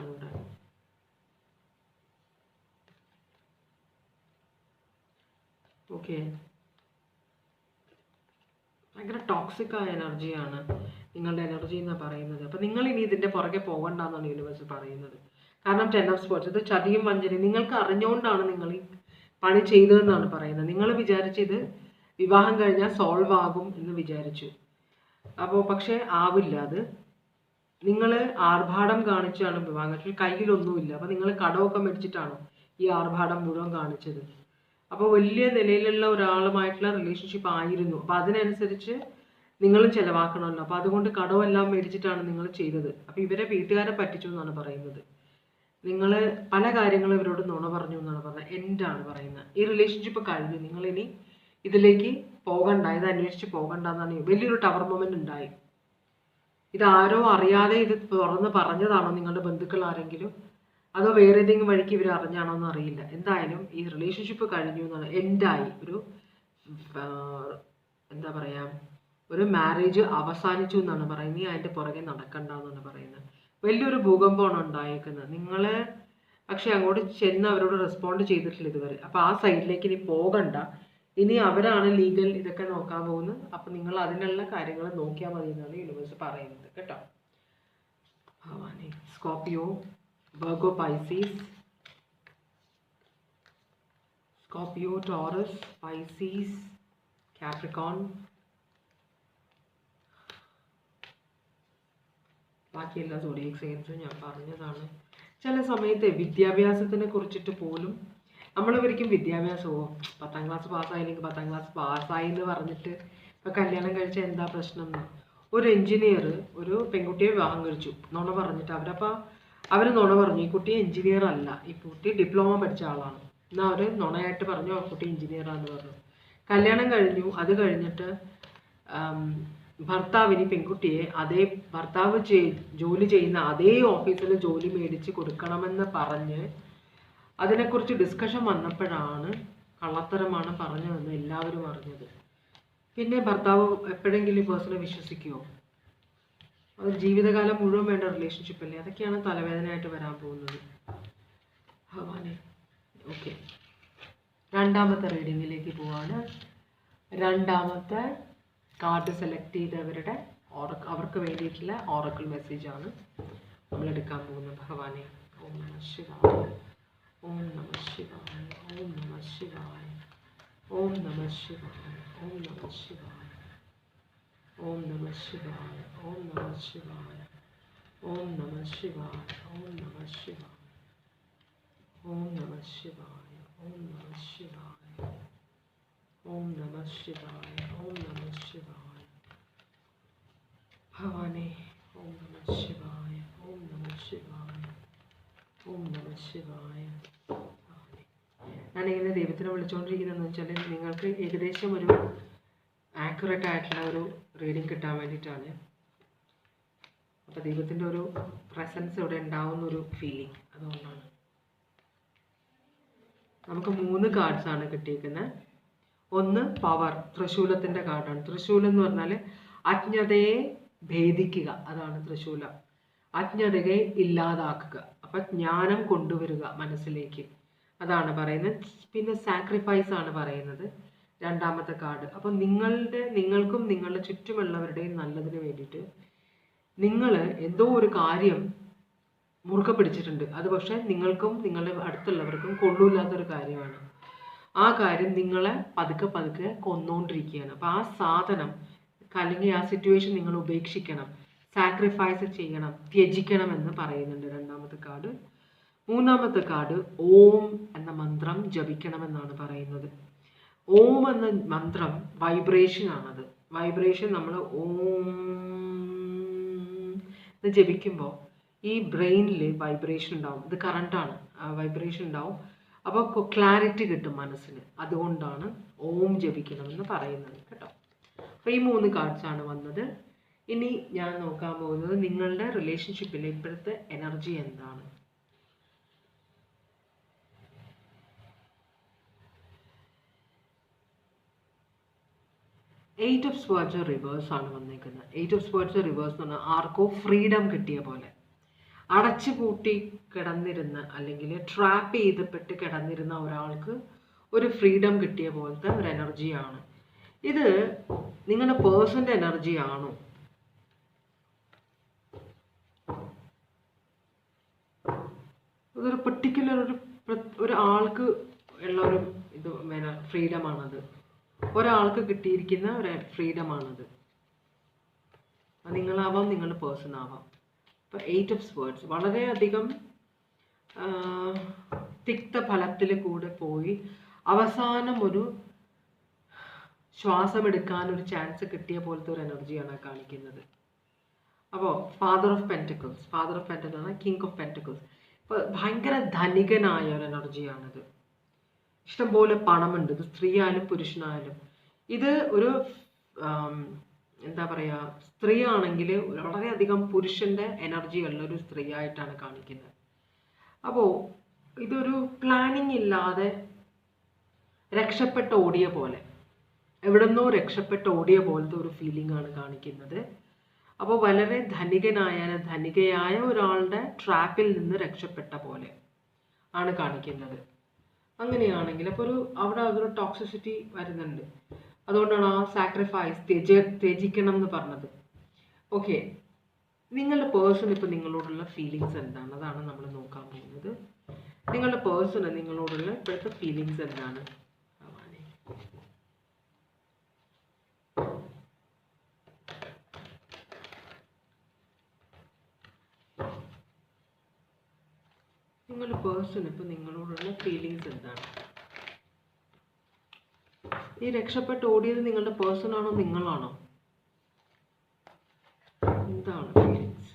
ഇവിടെ? ഓക്കെ, ഭയങ്കര ടോക്സിക് ആയ എനർജിയാണ് നിങ്ങളുടെ എനർജി എന്ന് പറയുന്നത്. അപ്പം നിങ്ങൾ ഇനി ഇതിൻ്റെ പുറകെ പോകണ്ടെന്നാണ് യൂണിവേഴ്സ് പറയുന്നത്. കാരണം 10 of Swords ഇത് ചതിയും വഞ്ചനയും നിങ്ങൾക്ക് അറിഞ്ഞുകൊണ്ടാണ് നിങ്ങൾ ഈ പണി ചെയ്തതെന്നാണ് പറയുന്നത്. നിങ്ങൾ വിചാരിച്ചത് വിവാഹം കഴിഞ്ഞാൽ സോൾവ് ആകും എന്ന് വിചാരിച്ചു. അപ്പോൾ പക്ഷേ ആവില്ല. അത് നിങ്ങൾ ആർഭാടം കാണിച്ചാണ് വിവാഹം കഴിച്ചത്. കയ്യിലൊന്നുമില്ല. അപ്പോൾ നിങ്ങൾ കടമൊക്കെ മേടിച്ചിട്ടാണോ ഈ ആർഭാടം മുഴുവൻ കാണിച്ചത്? അപ്പോൾ വലിയ നിലയിലുള്ള ഒരാളുമായിട്ടുള്ള റിലേഷൻഷിപ്പ് ആയിരുന്നു. അപ്പോൾ അതിനനുസരിച്ച് നിങ്ങളും ചിലവാക്കണമല്ലോ. അപ്പോൾ അതുകൊണ്ട് കടമെല്ലാം മേടിച്ചിട്ടാണ് നിങ്ങൾ ചെയ്തത്. അപ്പോൾ ഇവരെ വീട്ടുകാരെ പറ്റിച്ചു എന്നാണ് പറയുന്നത്. നിങ്ങൾ പല കാര്യങ്ങളും ഇവരോട് നുണ പറഞ്ഞു എന്നാണ് പറഞ്ഞത്. എൻഡാണ് പറയുന്നത്. ഈ റിലേഷൻഷിപ്പ് കഴിഞ്ഞു, നിങ്ങളിനി ഇതിലേക്ക് പോകണ്ട, ഇത് അന്വേഷിച്ച് പോകണ്ട എന്നാണ്. വലിയൊരു ടവർ മൊമെന്റ് ഉണ്ടായി. ഇതാരോ അറിയാതെ ഇത് തുറന്ന് പറഞ്ഞതാണോ നിങ്ങളുടെ ബന്ധുക്കൾ ആരെങ്കിലും, അതോ വേറെ ഏതെങ്കിലും വഴിക്ക് ഇവർ അറിഞ്ഞാണോ എന്ന് അറിയില്ല. എന്തായാലും ഈ റിലേഷൻഷിപ്പ് കഴിഞ്ഞു എന്നാണ്, എൻഡായി. ഒരു എന്താ പറയാ, ഒരു മാരേജ് അവസാനിച്ചു എന്നാണ് പറയുന്നത്. ഇനി അതിൻ്റെ പുറകെ നടക്കണ്ട എന്നാണ് പറയുന്നത്. വലിയൊരു ഭൂകമ്പമാണ് ഉണ്ടായേക്കുന്നത്. നിങ്ങൾ പക്ഷെ അങ്ങോട്ട് ചെന്ന് അവരോട് റെസ്പോണ്ട് ചെയ്തിട്ടില്ല ഇതുവരെ. അപ്പോൾ ആ സൈഡിലേക്ക് ഇനി പോകണ്ട. ഇനി അവരാണ് ലീഗൽ ഇതൊക്കെ നോക്കാൻ പോകുന്നത്. അപ്പം നിങ്ങൾ അതിനുള്ള കാര്യങ്ങൾ നോക്കിയാൽ മതി എന്നാണ് യൂണിവേഴ്സ് പറയുന്നത് കേട്ടോ. Bhavani, Scorpio, Virgo, Pisces, Scorpio, Taurus, Pisces, Capricorn. ബാക്കി എല്ലാ സോഡിയക് സൈൻസും ഞാൻ പറഞ്ഞതാണ്. ചില സമയത്ത് വിദ്യാഭ്യാസത്തിനെ കുറിച്ചിട്ട് പോലും നമ്മളിവരിക്കും വിദ്യാഭ്യാസമോ 10ാം ക്ലാസ് പാസ്സായില്ലെങ്കിൽ 10ാം ക്ലാസ് പാസ്സായി എന്ന് പറഞ്ഞിട്ട് ഇപ്പം കല്യാണം കഴിച്ചാൽ എന്താ പ്രശ്നം? ഒരു എഞ്ചിനീയർ ഒരു പെൺകുട്ടിയെ വിവാഹം കഴിച്ചു നുണ പറഞ്ഞിട്ട്. അവർ നുണ പറഞ്ഞു ഈ കുട്ടി എഞ്ചിനീയർ അല്ല, ഈ കുട്ടി ഡിപ്ലോമ പഠിച്ച ആളാണ്. എന്നാൽ അവർ നുണയായിട്ട് പറഞ്ഞു ആ കുട്ടി എഞ്ചിനീയറാണെന്ന് പറഞ്ഞു. കല്യാണം കഴിഞ്ഞു. അത് കഴിഞ്ഞിട്ട് ഭർത്താവിന് പെൺകുട്ടിയെ അതേ ഭർത്താവ് ജോലി ചെയ്യുന്ന അതേ ഓഫീസിൽ ജോലി മേടിച്ച് കൊടുക്കണമെന്ന് പറഞ്ഞ് അതിനെക്കുറിച്ച് ഡിസ്കഷൻ വന്നപ്പോഴാണ് കള്ളത്തരമാണ് പറഞ്ഞതെന്ന് എല്ലാവരും അറിഞ്ഞത്. പിന്നെ ഭർത്താവ് എപ്പോഴെങ്കിലും ഈ പേഴ്സണെ വിശ്വസിക്കുമോ? അത് ജീവിതകാലം മുഴുവൻ വേണ്ട റിലേഷൻഷിപ്പ് അല്ലേ? അതൊക്കെയാണ് തലവേദനയായിട്ട് വരാൻ പോകുന്നത്. ഭഗവാനെ. ഓക്കെ, രണ്ടാമത്തെ റീഡിങ്ങിലേക്ക് പോവാണ്. രണ്ടാമത്തെ കാർഡ് സെലക്ട് ചെയ്തവരുടെ അവർക്ക് വേണ്ടിയിട്ടുള്ള ഓറക്കിൾ മെസ്സേജാണ് നമ്മൾ എടുക്കാൻ പോകുന്നത്. ഭഗവാനെ. ഓം നമഃ ശിവായ, ഓം നമഃ ശിവായ, ഓം നമഃ ശിവായ, ഓം നമഃ ശിവായ, ഓം നമഃ ശിവായ, ഓം നമഃ ശിവായ, ഓം നമഃ ശിവായ, ഓം നമഃ ശിവായ, ഓം നമഃ ശിവായ, ഓം നമഃ ശിവായ, ഓം നമഃ ശിവായ, ഓം നമഃ ശിവായ, ഓം നമഃ ശിവായ. ഭഗവാനെ. ഓം നമഃ ശിവായ, ഓം നമഃ ശിവായ, ഓം നമഃ ശിവായ. ഞാനിങ്ങനെ ദൈവത്തിനെ വിളിച്ചുകൊണ്ടിരിക്കുന്നതെന്ന് വെച്ചാൽ നിങ്ങൾക്ക് ഏകദേശം ഒരു ആക്യുറേറ്റ് ആയിട്ടുള്ള ഒരു റീഡിങ് കിട്ടാൻ വേണ്ടിയിട്ടാണ്. അപ്പോൾ ദൈവത്തിൻ്റെ ഒരു പ്രസൻസ് ഇവിടെ ഉണ്ടാവുന്നൊരു ഫീലിംഗ്, അതുകൊണ്ടാണ്. നമുക്ക് 3 കാർഡ്സാണ് കിട്ടിയിരിക്കുന്നത്. ഒന്ന് പവർ, തൃശൂലത്തിൻ്റെ കാർഡാണ്. തൃശൂലം എന്ന് പറഞ്ഞാൽ അജ്ഞതയെ ഭേദിക്കുക, അതാണ് തൃശൂലം. അജ്ഞതയെ ഇല്ലാതാക്കുക, അപ്പം ജ്ഞാനം കൊണ്ടുവരിക മനസ്സിലേക്ക്, അതാണ് പറയുന്നത്. പിന്നെ സാക്രിഫൈസ് ആണ് പറയുന്നത് രണ്ടാമത്തെ കാർഡ്. അപ്പം നിങ്ങൾക്കും നിങ്ങളുടെ ചുറ്റുമുള്ളവരുടെയും നല്ലതിന് വേണ്ടിയിട്ട് നിങ്ങൾ എന്തോ ഒരു കാര്യം മുറുകെ പിടിച്ചിട്ടുണ്ട്. അത് പക്ഷേ നിങ്ങൾക്കും നിങ്ങളുടെ അടുത്തുള്ളവർക്കും കൊള്ളൂല്ലാത്തൊരു കാര്യമാണ്. ആ കാര്യം നിങ്ങളെ പതുക്കെ പതുക്കെ കൊന്നുകൊണ്ടിരിക്കുകയാണ്. അപ്പോൾ ആ സാധനം അല്ലെങ്കിൽ ആ സിറ്റുവേഷൻ നിങ്ങൾ ഉപേക്ഷിക്കണം, സാക്രിഫൈസ് ചെയ്യണം, ത്യജിക്കണം എന്ന് പറയുന്നുണ്ട് രണ്ടാമത്തെ കാർഡ്. മൂന്നാമത്തെ കാർഡ് ഓം എന്ന മന്ത്രം ജപിക്കണമെന്നാണ് പറയുന്നത്. ഓം എന്ന മന്ത്രം വൈബ്രേഷൻ ആണത്. വൈബ്രേഷൻ നമ്മൾ ഓം എന്ന് ജപിക്കുമ്പോൾ ഈ ബ്രെയിനിൽ വൈബ്രേഷൻ ഉണ്ടാവും. ഇത് കറണ്ടാണ്, വൈബ്രേഷൻ ഉണ്ടാവും. അപ്പോൾ ക്ലാരിറ്റി കിട്ടും മനസ്സിന്. അതുകൊണ്ടാണ് ഓം ജപിക്കണമെന്ന് പറയുന്നത് കേട്ടോ. അപ്പോൾ ഈ 3 കാർഡ്സാണ് വന്നത്. ഇനി ഞാൻ നോക്കാൻ പോകുന്നത് നിങ്ങളുടെ റിലേഷൻഷിപ്പിലെ ഇപ്പോഴത്തെ എനർജി എന്താണ്. എയ്റ്റ് ഓഫ് സ്വേർഡ്സ് റിവേഴ്സ് ആണ് വന്നേക്കുന്നത്. എയ്റ്റ് ഓഫ് സ്വേർഡ്സ് റിവേഴ്സ് എന്ന് പറഞ്ഞാൽ ആർക്കോ ഫ്രീഡം കിട്ടിയ പോലെ, അടച്ചു പൂട്ടി കിടന്നിരുന്ന അല്ലെങ്കിൽ ട്രാപ്പ് ചെയ്തപ്പെട്ട് കിടന്നിരുന്ന ഒരാൾക്ക് ഒരു ഫ്രീഡം കിട്ടിയ പോലത്തെ ഒരു എനർജിയാണ് ഇത്. നിങ്ങളുടെ പേഴ്സൻ്റെ എനർജി ആണോ? ഇതൊരു പെർട്ടിക്കുലർ ഒരു ആൾക്ക് ഉള്ളൊരു ഇത് ഫ്രീഡമാണത്. ഒരാൾക്ക് കിട്ടിയിരിക്കുന്ന ഒരു ഫ്രീഡമാണത്. നിങ്ങളാവാം, നിങ്ങളുടെ പേഴ്സൺ ആവാം. ഇപ്പോൾ 8 ഓഫ് സ്വേർഡ്സ് വളരെയധികം തിക്തഫലത്തിൽ കൂടെ പോയി അവസാനം ഒരു ശ്വാസമെടുക്കാൻ ഒരു ചാൻസ് കിട്ടിയ പോലത്തെ ഒരു എനർജിയാണ് കാണിക്കുന്നത്. അപ്പോൾ father of pentacles, king of pentacles. ഇപ്പോൾ ഭയങ്കര ധനികനായ ഒരു എനർജിയാണിത്. ഇഷ്ടംപോലെ പണമുണ്ട്. ഇത് സ്ത്രീ ആയാലും പുരുഷനായാലും. ഇത് ഒരു എന്താ പറയുക, സ്ത്രീ ആണെങ്കിൽ വളരെയധികം പുരുഷൻ്റെ എനർജി ഉള്ളൊരു സ്ത്രീ ആയിട്ടാണ് കാണിക്കുന്നത്. അപ്പോൾ ഇതൊരു പ്ലാനിങ് ഇല്ലാതെ രക്ഷപ്പെട്ട് ഓടിയ പോലെ, എവിടെന്നോ രക്ഷപ്പെട്ട് ഓടിയ പോലത്തെ ഒരു ഫീലിംഗ് ആണ് കാണിക്കുന്നത്. അപ്പോൾ വളരെ ധനികയായ ഒരാളുടെ ട്രാപ്പിൽ നിന്ന് രക്ഷപ്പെട്ട പോലെ ആണ് കാണിക്കുന്നത്. അങ്ങനെയാണെങ്കിൽ അപ്പോൾ അവിടെ അതൊരു ടോക്സിസിറ്റി വരുന്നുണ്ട്. അതുകൊണ്ടാണ് ആ സാക്രിഫൈസ് ത്യജിക്കണം എന്ന് പറഞ്ഞത്. ഓക്കെ, നിങ്ങളുടെ പേഴ്സൺ ഇപ്പോൾ നിങ്ങളോടുള്ള ഫീലിങ്സ് എന്താണ്? അതാണ് നമ്മൾ നോക്കാൻ പോകുന്നത്. നിങ്ങളുടെ പേഴ്സണ് നിങ്ങളോടുള്ള ഇപ്പോഴത്തെ ഫീലിങ്സ് എന്താണ്? നിങ്ങളുടെ പേഴ്സൺ ഇപ്പോൾ നിങ്ങളോടുള്ള ഫീലിങ്സ് എന്താണ്? ഈ രക്ഷപ്പെട്ട് ഓടിയത് നിങ്ങളുടെ പേഴ്സൺ ആണോ, നിങ്ങളാണോ? എന്താണ് ഫീലിങ്സ്?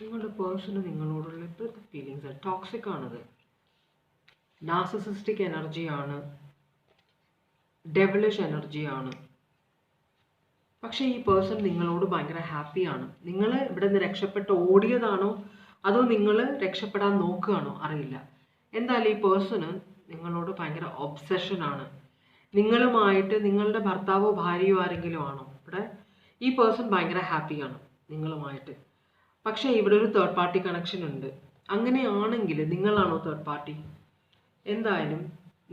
നിങ്ങളുടെ പേഴ്സണ് നിങ്ങളോടുള്ള ഇപ്പോഴത്തെ ഫീലിങ്സ് ടോക്സിക് ആണത്. നാർസിസിസ്റ്റിക് എനർജിയാണ്, ഡെവിളിഷ് എനർജിയാണ്. പക്ഷേ ഈ പേഴ്സൺ നിങ്ങളോട് ഭയങ്കര ഹാപ്പിയാണ്. നിങ്ങൾ ഇവിടെ നിന്ന് രക്ഷപ്പെട്ട് ഓടിയതാണോ അതോ നിങ്ങൾ രക്ഷപ്പെടാൻ നോക്കുകയാണോ അറിയില്ല. എന്തായാലും ഈ പേഴ്സണ് നിങ്ങളോട് ഭയങ്കര ഒബ്സഷനാണ്. നിങ്ങളുമായിട്ട്, നിങ്ങളുടെ ഭർത്താവോ ഭാര്യയോ ആരെങ്കിലും ആണോ ഇവിടെ, ഈ പേഴ്സൺ ഭയങ്കര ഹാപ്പിയാണ് നിങ്ങളുമായിട്ട്. പക്ഷേ ഇവിടെ ഒരു തേർഡ് പാർട്ടി കണക്ഷൻ ഉണ്ട്. അങ്ങനെയാണെങ്കിൽ നിങ്ങളാണോ തേർഡ് പാർട്ടി? എന്തായാലും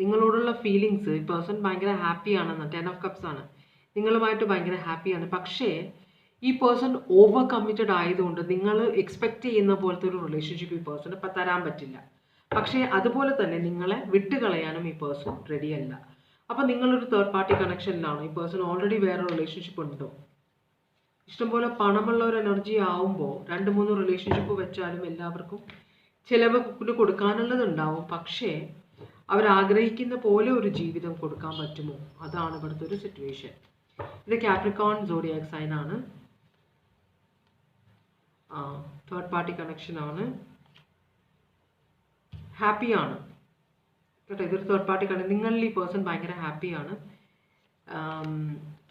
നിങ്ങളോടുള്ള ഫീലിങ്സ് ഈ പേഴ്സൺ ഭയങ്കര ഹാപ്പിയാണെന്ന്. 10 ഓഫ് കപ്സ് ആണ്. നിങ്ങളുമായിട്ട് ഭയങ്കര ഹാപ്പിയാണ്. പക്ഷേ ഈ പേഴ്സൺ ഓവർ കമ്മിറ്റഡ് ആയതുകൊണ്ട് നിങ്ങൾ എക്സ്പെക്റ്റ് ചെയ്യുന്ന പോലത്തെ ഒരു റിലേഷൻഷിപ്പ് ഈ പേഴ്സണ് ഇപ്പം തരാൻ പറ്റില്ല. പക്ഷേ അതുപോലെ തന്നെ നിങ്ങളെ വിട്ടുകളയാനും ഈ പേഴ്സൺ റെഡിയല്ല. അപ്പം നിങ്ങളൊരു തേർഡ് പാർട്ടി കണക്ഷനിലാണോ? ഈ പേഴ്സൺ ഓൾറെഡി വേറെ റിലേഷൻഷിപ്പ് ഉണ്ടോ? ഇഷ്ടംപോലെ പണമുള്ള ഒരു എനർജി ആവുമ്പോൾ 2-3 റിലേഷൻഷിപ്പ് വെച്ചാലും എല്ലാവർക്കും ചിലവ് കൊടുക്കാനുള്ളതുണ്ടാവും. പക്ഷേ അവരാഗ്രഹിക്കുന്ന പോലെ ഒരു ജീവിതം കൊടുക്കാൻ പറ്റുമോ? അതാണ് ഇവിടുത്തെ ഒരു സിറ്റുവേഷൻ. ഇത് കാപ്രിക്കോൺ സോഡിയാക് സൈൻ ആണ്. തേർഡ് പാർട്ടി കണക്ഷൻ ആണ്. ഹാപ്പിയാണ് കേട്ടോ. ഇതൊരു തേർഡ് പാർട്ടി കണക്ഷൻ. നിങ്ങളിൽ ഈ പേഴ്സൺ ഭയങ്കര ഹാപ്പിയാണ്.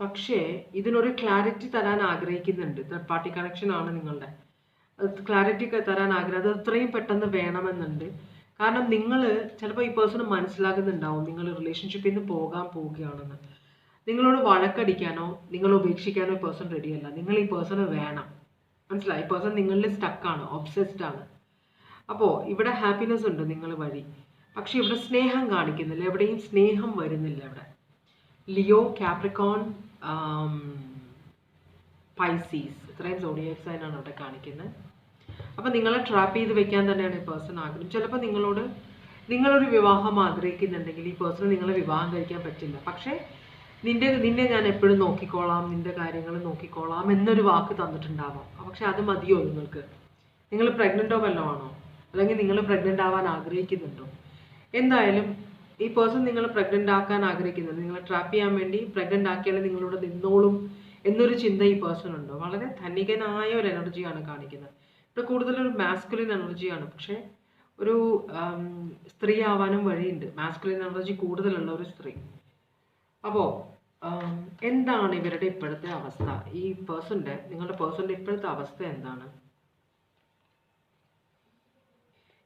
പക്ഷേ ഇതിനൊരു ക്ലാരിറ്റി തരാൻ ആഗ്രഹിക്കുന്നുണ്ട്. തേർഡ് പാർട്ടി കണക്ഷൻ ആണ് നിങ്ങളുടെ. ക്ലാരിറ്റി തരാൻ ആഗ്രഹം അത് എത്രയും പെട്ടെന്ന് വേണമെന്നുണ്ട്. കാരണം നിങ്ങൾ ചിലപ്പോൾ ഈ പേഴ്സണ് മനസ്സിലാകുന്നുണ്ടാവും നിങ്ങൾ റിലേഷൻഷിപ്പിൽ നിന്ന് പോകാൻ പോവുകയാണെന്ന്. നിങ്ങളോട് വഴക്കടിക്കാനോ നിങ്ങൾ ഉപേക്ഷിക്കാനോ ഈ പേഴ്സൺ റെഡിയല്ല. നിങ്ങൾ ഈ പേഴ്സണ് വേണം. മനസ്സിലായി? ഈ പേഴ്സൺ നിങ്ങളിൽ സ്റ്റക്കാണ്, ഒബ്സെസ്ഡ് ആണ്. അപ്പോൾ ഇവിടെ ഹാപ്പിനെസ് ഉണ്ട് നിങ്ങൾ വഴി. പക്ഷെ ഇവിടെ സ്നേഹം കാണിക്കുന്നില്ല. എവിടെയും സ്നേഹം വരുന്നില്ല. ഇവിടെ ലിയോ, കാപ്രിക്കോൺ, പൈസീസ് ഇത്രയും സോഡിയാക് സൈൻ ആണ് ഇവിടെ കാണിക്കുന്നത്. അപ്പം നിങ്ങളെ ട്രാപ്പ് ചെയ്ത് വെക്കാൻ തന്നെയാണ് ഈ പേഴ്സൺ ആഗ്രഹം. ചിലപ്പോൾ നിങ്ങളൊരു വിവാഹം ആഗ്രഹിക്കുന്നുണ്ടെങ്കിൽ ഈ പേഴ്സൺ നിങ്ങളെ വിവാഹം കഴിക്കാൻ പറ്റില്ല. പക്ഷേ നിന്നെ ഞാൻ എപ്പോഴും നോക്കിക്കോളാം, നിന്റെ കാര്യങ്ങൾ നോക്കിക്കോളാം എന്നൊരു വാക്ക് തന്നിട്ടുണ്ടാവാം. പക്ഷെ അത് മതിയോ നിങ്ങൾക്ക്? നിങ്ങൾ പ്രഗ്നൻ്റോ വല്ലതും ആണോ? അല്ലെങ്കിൽ നിങ്ങൾ പ്രഗ്നൻ്റ് ആവാൻ ആഗ്രഹിക്കുന്നുണ്ടോ? എന്തായാലും ഈ പേഴ്സൺ നിങ്ങൾ പ്രഗ്നൻ്റ് ആക്കാൻ ആഗ്രഹിക്കുന്നുണ്ട്. നിങ്ങളെ ട്രാപ്പ് ചെയ്യാൻ വേണ്ടി പ്രഗ്നൻ്റ് ആക്കിയാൽ നിങ്ങളിവിടെ നിന്നോളും എന്നൊരു ചിന്ത ഈ പേഴ്സൺ ഉണ്ടോ? വളരെ ധനികനായ ഒരു എനർജിയാണ് കാണിക്കുന്നത്. ഇവിടെ കൂടുതലൊരു മാസ്കുലിൻ എനർജിയാണ്. പക്ഷേ ഒരു സ്ത്രീ ആവാനും വഴിയുണ്ട്. മാസ്കുലിൻ എനർജി കൂടുതലുള്ള ഒരു സ്ത്രീ. അപ്പോൾ എന്താണ് ഇവരുടെ ഇപ്പോഴത്തെ അവസ്ഥ? ഈ നിങ്ങളുടെ പേഴ്സൻ്റെ ഇപ്പോഴത്തെ അവസ്ഥ എന്താണ്?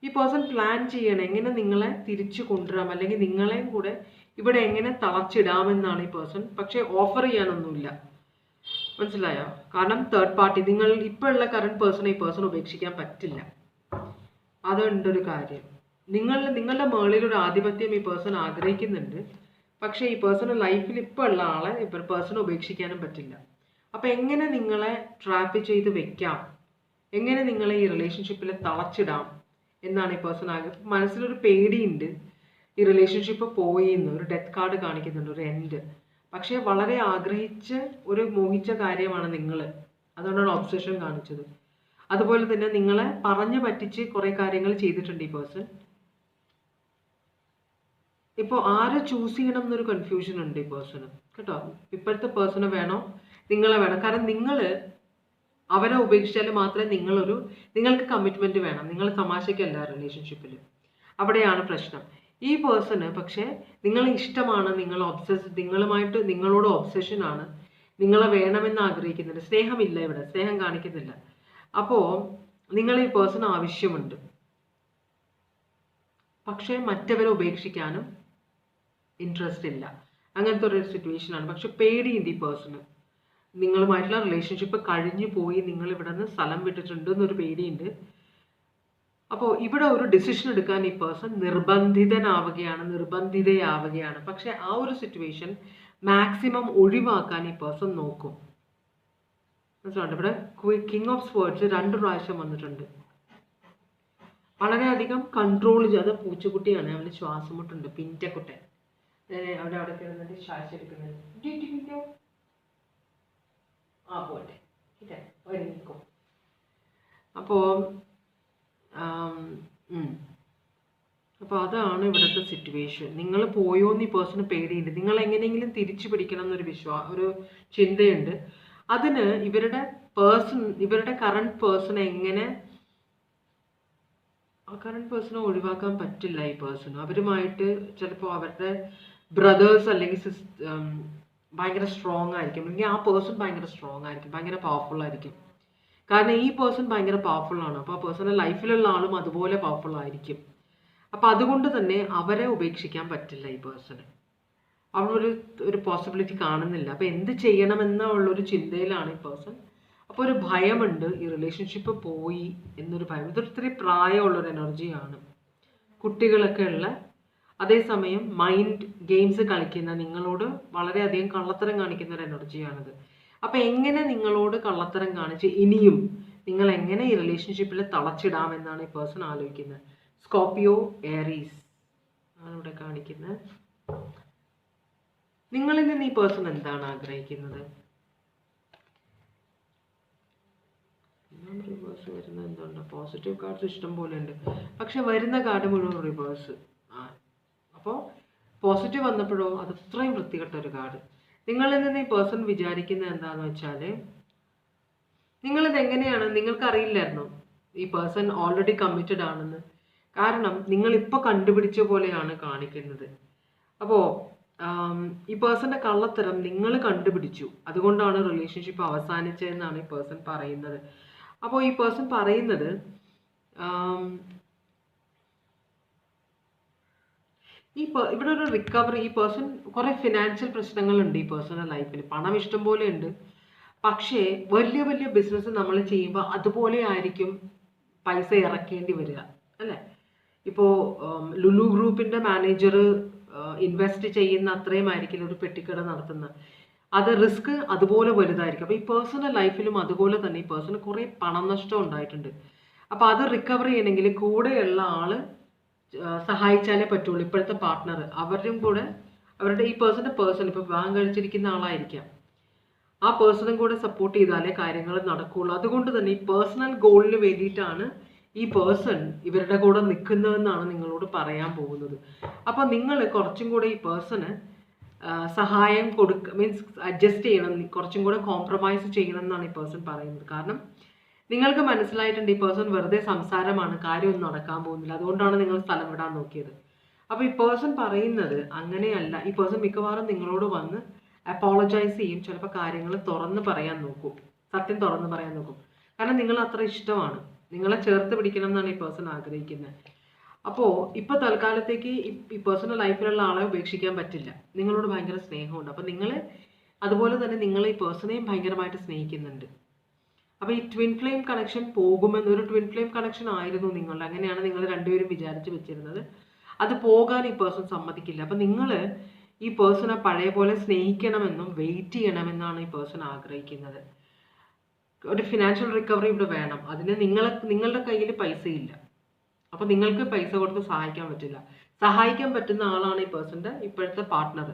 ഈ പേഴ്സൺ പ്ലാൻ ചെയ്യണം എങ്ങനെ നിങ്ങളെ തിരിച്ചു കൊണ്ടുവരാം, അല്ലെങ്കിൽ നിങ്ങളെയും കൂടെ ഇവിടെ എങ്ങനെ തളച്ചിടാമെന്നാണ് ഈ പേഴ്സൺ. പക്ഷേ ഓഫർ ചെയ്യാനൊന്നുമില്ല. മനസ്സിലായോ? കാരണം തേർഡ് പാർട്ടി, നിങ്ങൾ ഇപ്പോൾ ഉള്ള കറണ്ട് പേഴ്സണെ ഈ പേഴ്സൺ ഉപേക്ഷിക്കാൻ പറ്റില്ല. അതുണ്ടൊരു കാര്യം. നിങ്ങളുടെ മേളിൽ ഒരു ആധിപത്യം ഈ പേഴ്സൺ ആഗ്രഹിക്കുന്നുണ്ട്. പക്ഷേ ഈ പേഴ്സൺ ലൈഫിൽ ഇപ്പോൾ ഉള്ള ആളെ പേഴ്സൺ ഉപേക്ഷിക്കാനും പറ്റില്ല. അപ്പോൾ എങ്ങനെ നിങ്ങളെ ട്രാപ്പ് ചെയ്ത് വെക്കാം, എങ്ങനെ നിങ്ങളെ ഈ റിലേഷൻഷിപ്പിൽ തളച്ചിടാം എന്നാണ് ഈ പേഴ്സൺ ആഗ്രഹം. മനസ്സിലൊരു പേടിയുണ്ട്, ഈ റിലേഷൻഷിപ്പ് പോയി എന്ന് ഒരു ഡെത്ത് കാർഡ് കാണിക്കുന്നുണ്ട്, ഒരു എൻഡ്. പക്ഷേ വളരെ ആഗ്രഹിച്ച് ഒരു മോഹിച്ച കാര്യമാണ് നിങ്ങൾ, അതുകൊണ്ടാണ് ഒബ്സഷൻ കാണിച്ചത്. അതുപോലെ തന്നെ നിങ്ങളെ പറഞ്ഞു പറ്റിച്ച് കുറേ കാര്യങ്ങൾ ചെയ്തിട്ടുണ്ട് ഈ പേഴ്സൺ. ഇപ്പോൾ ആരെ ചൂസ് ചെയ്യണം എന്നൊരു കൺഫ്യൂഷൻ ഉണ്ട് ഈ പേഴ്സണ് കേട്ടോ. ഇപ്പോഴത്തെ പേഴ്സണ് വേണോ നിങ്ങളെ വേണം, കാരണം നിങ്ങൾ അവരെ ഉപേക്ഷിച്ചാൽ മാത്രമേ നിങ്ങൾക്ക് കമ്മിറ്റ്മെന്റ് വേണം. നിങ്ങൾ തമാശയ്ക്കല്ല റിലേഷൻഷിപ്പിൽ, അവിടെയാണ് പ്രശ്നം. ഈ പേഴ്സണ് പക്ഷേ നിങ്ങളെ ഇഷ്ടമാണ്, നിങ്ങളോട് ഒബ്സഷൻ ആണ്, നിങ്ങളെ വേണമെന്ന് ആഗ്രഹിക്കുന്നുണ്ട്. സ്നേഹമില്ല ഇവിടെ, സ്നേഹം കാണിക്കുന്നില്ല. അപ്പോൾ നിങ്ങളെ ഈ പേഴ്സൺ ആവശ്യമുണ്ട്, പക്ഷേ മറ്റവരെ ഉപേക്ഷിക്കാനും ഇൻട്രസ്റ്റ് ഇല്ല. അങ്ങനത്തെ ഒരു സിറ്റുവേഷനാണ്. പക്ഷെ പേടിയുണ്ട് ഈ പേഴ്സണ്, നിങ്ങളുമായിട്ടുള്ള റിലേഷൻഷിപ്പ് കഴിഞ്ഞു പോയി നിങ്ങൾ ഇവിടെ നിന്ന് സ്ഥലം വിട്ടിട്ടുണ്ട് എന്നൊരു പേടിയുണ്ട്. അപ്പോൾ ഇവിടെ ഒരു ഡിസിഷൻ എടുക്കാൻ ഈ പേഴ്സൺ നിർബന്ധിതയാവുകയാണ്. പക്ഷെ ആ ഒരു സിറ്റുവേഷൻ മാക്സിമം ഒഴിവാക്കാൻ ഈ പേഴ്സൺ നോക്കും. മനസ്സിലുണ്ട്. ഇവിടെ കിങ് ഓഫ് സ്വേർഡ്സ് 2 പ്രാവശ്യം വന്നിട്ടുണ്ട്. വളരെയധികം കൺട്രോൾ ചെയ്ത്, പൂച്ചക്കുട്ടിയാണ്, അവന് ശ്വാസം മുട്ടുണ്ട്, പിഞ്ചക്കുട്ടൻ അവിടെ കിടന്നിട്ട് ശ്വാസം എടുക്കുന്നുണ്ട്. പോട്ടെ ഒരുങ്ങിക്കും. അപ്പോൾ അതാണ് ഇവിടുത്തെ സിറ്റുവേഷൻ. നിങ്ങൾ പോയോന്ന് ഈ പേഴ്സണ് പേടിയുണ്ട്, നിങ്ങൾ എങ്ങനെയെങ്കിലും തിരിച്ചു പിടിക്കണം എന്നൊരു ഒരു ചിന്തയുണ്ട്. അതിന് ഇവരുടെ കറണ്ട് പേഴ്സണെ ഒഴിവാക്കാൻ പറ്റില്ല ഈ പേഴ്സണ്. അവരുമായിട്ട് ചിലപ്പോൾ അവരുടെ ബ്രദേഴ്സ് അല്ലെങ്കിൽ ഭയങ്കര സ്ട്രോങ് ആയിരിക്കും, അല്ലെങ്കിൽ ആ പേഴ്സൺ ഭയങ്കര സ്ട്രോങ് ആയിരിക്കും, ഭയങ്കര പവർഫുൾ ആയിരിക്കും. കാരണം ഈ പേഴ്സൺ ഭയങ്കര പവർഫുൾ ആണ്. അപ്പോൾ ആ പേഴ്സണൽ ലൈഫിലുള്ള ആളും അതുപോലെ പവർഫുൾ ആയിരിക്കും. അപ്പം അതുകൊണ്ട് തന്നെ അവരെ ഉപേക്ഷിക്കാൻ പറ്റില്ല ഈ പേഴ്സണ്. ഒരു പോസിബിലിറ്റി കാണുന്നില്ല. അപ്പം എന്ത് ചെയ്യണമെന്നുള്ളൊരു ചിന്തയിലാണ് ഈ പേഴ്സൺ. അപ്പോൾ ഒരു ഭയമുണ്ട്, ഈ റിലേഷൻഷിപ്പ് പോയി എന്നൊരു ഭയം. ഇതൊത്തിരി പ്രായമുള്ളൊരു എനർജിയാണ്, കുട്ടികളൊക്കെ ഉള്ള. അതേസമയം മൈൻഡ് ഗെയിംസ് കളിക്കുന്ന, നിങ്ങളോട് വളരെയധികം കള്ളത്തരം കാണിക്കുന്ന ഒരു എനർജിയാണിത്. അപ്പം എങ്ങനെ നിങ്ങളോട് കള്ളത്തരം കാണിച്ച് ഇനിയും നിങ്ങൾ എങ്ങനെ ഈ റിലേഷൻഷിപ്പിൽ തളച്ചിടാമെന്നാണ് ഈ പേഴ്സൺ ആലോചിക്കുന്നത്. സ്കോർപിയോ ഏരീസ് ആണ് ഇവിടെ കാണിക്കുന്നത്. നിങ്ങളിൽ നിന്ന് ഈ പേഴ്സൺ എന്താണ് ആഗ്രഹിക്കുന്നത്? റിവേഴ്സ് വരുന്നത് എന്തുണ്ട്? പോസിറ്റീവ് കാർഡ്സ് ഇഷ്ടം പോലെ ഉണ്ട്, പക്ഷെ വരുന്ന കാർഡ് മുഴുവൻ റിവേഴ്സ്. അപ്പോൾ പോസിറ്റീവ് വന്നപ്പോഴോ അത് അത്രയും വൃത്തികെട്ട ഒരു കാർഡ്. നിങ്ങളിൽ നിന്ന് ഈ പേഴ്സൺ വിചാരിക്കുന്നത് എന്താണെന്ന് വെച്ചാൽ, നിങ്ങളിത് എങ്ങനെയാണ്, നിങ്ങൾക്കറിയില്ലായിരുന്നു ഈ പേഴ്സൺ ഓൾറെഡി കമ്മിറ്റഡ് ആണെന്ന്. കാരണം നിങ്ങളിപ്പോൾ കണ്ടുപിടിച്ച പോലെയാണ് കാണിക്കുന്നത്. അപ്പോൾ ഈ പേഴ്സന്റെ കള്ളത്തരം നിങ്ങൾ കണ്ടുപിടിച്ചു, അതുകൊണ്ടാണ് റിലേഷൻഷിപ്പ് അവസാനിച്ചതെന്നാണ് ഈ പേഴ്സൺ പറയുന്നത്. അപ്പോൾ ഈ പേഴ്സൺ പറയുന്നത് ഇവിടെ ഒരു റിക്കവറി, ഈ പേഴ്സൺ കുറേ ഫിനാൻഷ്യൽ പ്രശ്നങ്ങളുണ്ട് ഈ പേഴ്സണൽ ലൈഫിൽ. പണം ഇഷ്ടം പോലെ ഉണ്ട്, പക്ഷേ വലിയ വലിയ ബിസിനസ് നമ്മൾ ചെയ്യുമ്പോൾ അതുപോലെ ആയിരിക്കും പൈസ ഇറക്കേണ്ടി വരിക, അല്ലേ? ഇപ്പോൾ ലുലു ഗ്രൂപ്പിൻ്റെ മാനേജർ ഇൻവെസ്റ്റ് ചെയ്യുന്ന അത്രയും ആയിരിക്കില്ല ഒരു പെട്ടിക്കട നടത്തുന്നത്. അത് റിസ്ക് അതുപോലെ വലുതായിരിക്കും. അപ്പോൾ ഈ പേഴ്സണൽ ലൈഫിലും അതുപോലെ തന്നെ ഈ പേഴ്സണ് കുറേ പണം നഷ്ടം ഉണ്ടായിട്ടുണ്ട്. അപ്പോൾ അത് റിക്കവർ ചെയ്യണമെങ്കിൽ കൂടെയുള്ള ആൾ സഹായിച്ചാലേ പറ്റുള്ളൂ. ഇപ്പോഴത്തെ പാർട്ട്ണർ അവരുടെ ഈ പേഴ്സൺ ഇപ്പോൾ വിവാഹം കഴിച്ചിരിക്കുന്ന ആളായിരിക്കാം, ആ പേഴ്സണും കൂടെ സപ്പോർട്ട് ചെയ്താലേ കാര്യങ്ങൾ നടക്കുകയുള്ളൂ. അതുകൊണ്ട് തന്നെ ഈ പേഴ്സണൽ ഗോളിന് വേണ്ടിയിട്ടാണ് ഈ പേഴ്സൺ ഇവരുടെ കൂടെ നിൽക്കുന്നതെന്നാണ് നിങ്ങളോട് പറയാൻ പോകുന്നത്. അപ്പോൾ നിങ്ങൾ കുറച്ചും കൂടെ ഈ പേഴ്സണ് സഹായം മീൻസ് അഡ്ജസ്റ്റ് ചെയ്യണം, കുറച്ചും കൂടെ കോംപ്രമൈസ് ചെയ്യണം എന്നാണ് ഈ പേഴ്സൺ പറയുന്നത്. കാരണം നിങ്ങൾക്ക് മനസ്സിലായിട്ടുണ്ട് ഈ പേഴ്സൺ വെറുതെ സംസാരമാണ്, കാര്യമൊന്നും നടക്കാൻ പോകുന്നില്ല, അതുകൊണ്ടാണ് നിങ്ങൾ സ്ഥലം വിടാൻ നോക്കിയത്. അപ്പോൾ ഈ പേഴ്സൺ പറയുന്നത് അങ്ങനെയല്ല. ഈ പേഴ്സൺ മിക്കവാറും നിങ്ങളോട് വന്ന് അപ്പോളജൈസ് ചെയ്യും, ചിലപ്പോൾ കാര്യങ്ങൾ തുറന്ന് പറയാൻ നോക്കും, സത്യം തുറന്ന് പറയാൻ നോക്കും. കാരണം നിങ്ങൾ അത്ര ഇഷ്ടമാണ്, നിങ്ങളെ ചേർത്ത് പിടിക്കണം എന്നാണ് ഈ പേഴ്സൺ ആഗ്രഹിക്കുന്നത്. അപ്പോൾ ഇപ്പോൾ തൽക്കാലത്തേക്ക് ഈ പേഴ്സണൽ ലൈഫിലുള്ള ആളെ ഉപേക്ഷിക്കാൻ പറ്റില്ല, നിങ്ങളോട് ഭയങ്കര സ്നേഹമുണ്ട്. അപ്പോൾ നിങ്ങൾ അതുപോലെ തന്നെ നിങ്ങൾ ഈ പേഴ്സണെയും ഭയങ്കരമായിട്ട് സ്നേഹിക്കുന്നുണ്ട്. അപ്പോൾ ഈ ട്വിൻ ഫ്ലെയിം കണക്ഷൻ പോകുമെന്നൊരു ട്വിൻ ഫ്ലെയിം കണക്ഷൻ ആയിരുന്നു നിങ്ങളുടെ, അങ്ങനെയാണ് നിങ്ങൾ രണ്ടുപേരും വിചാരിച്ച് വെച്ചിരുന്നത്. അത് പോകാൻ ഈ പേഴ്സൺ സമ്മതിക്കില്ല. അപ്പം നിങ്ങൾ ഈ പേഴ്സണെ പഴയ പോലെ സ്നേഹിക്കണമെന്നും വെയിറ്റ് ചെയ്യണമെന്നാണ് ഈ പേഴ്സൺ ആഗ്രഹിക്കുന്നത്. ഒരു ഫിനാൻഷ്യൽ റിക്കവറി ഇവിടെ വേണം. അതിന് നിങ്ങളുടെ കയ്യിൽ പൈസയില്ല. അപ്പോൾ നിങ്ങൾക്ക് പൈസ കൊടുത്ത് സഹായിക്കാൻ പറ്റില്ല. സഹായിക്കാൻ പറ്റുന്ന ആളാണ് ഈ പേഴ്സൻ്റെ ഇപ്പോഴത്തെ പാർട്ട്ണർ,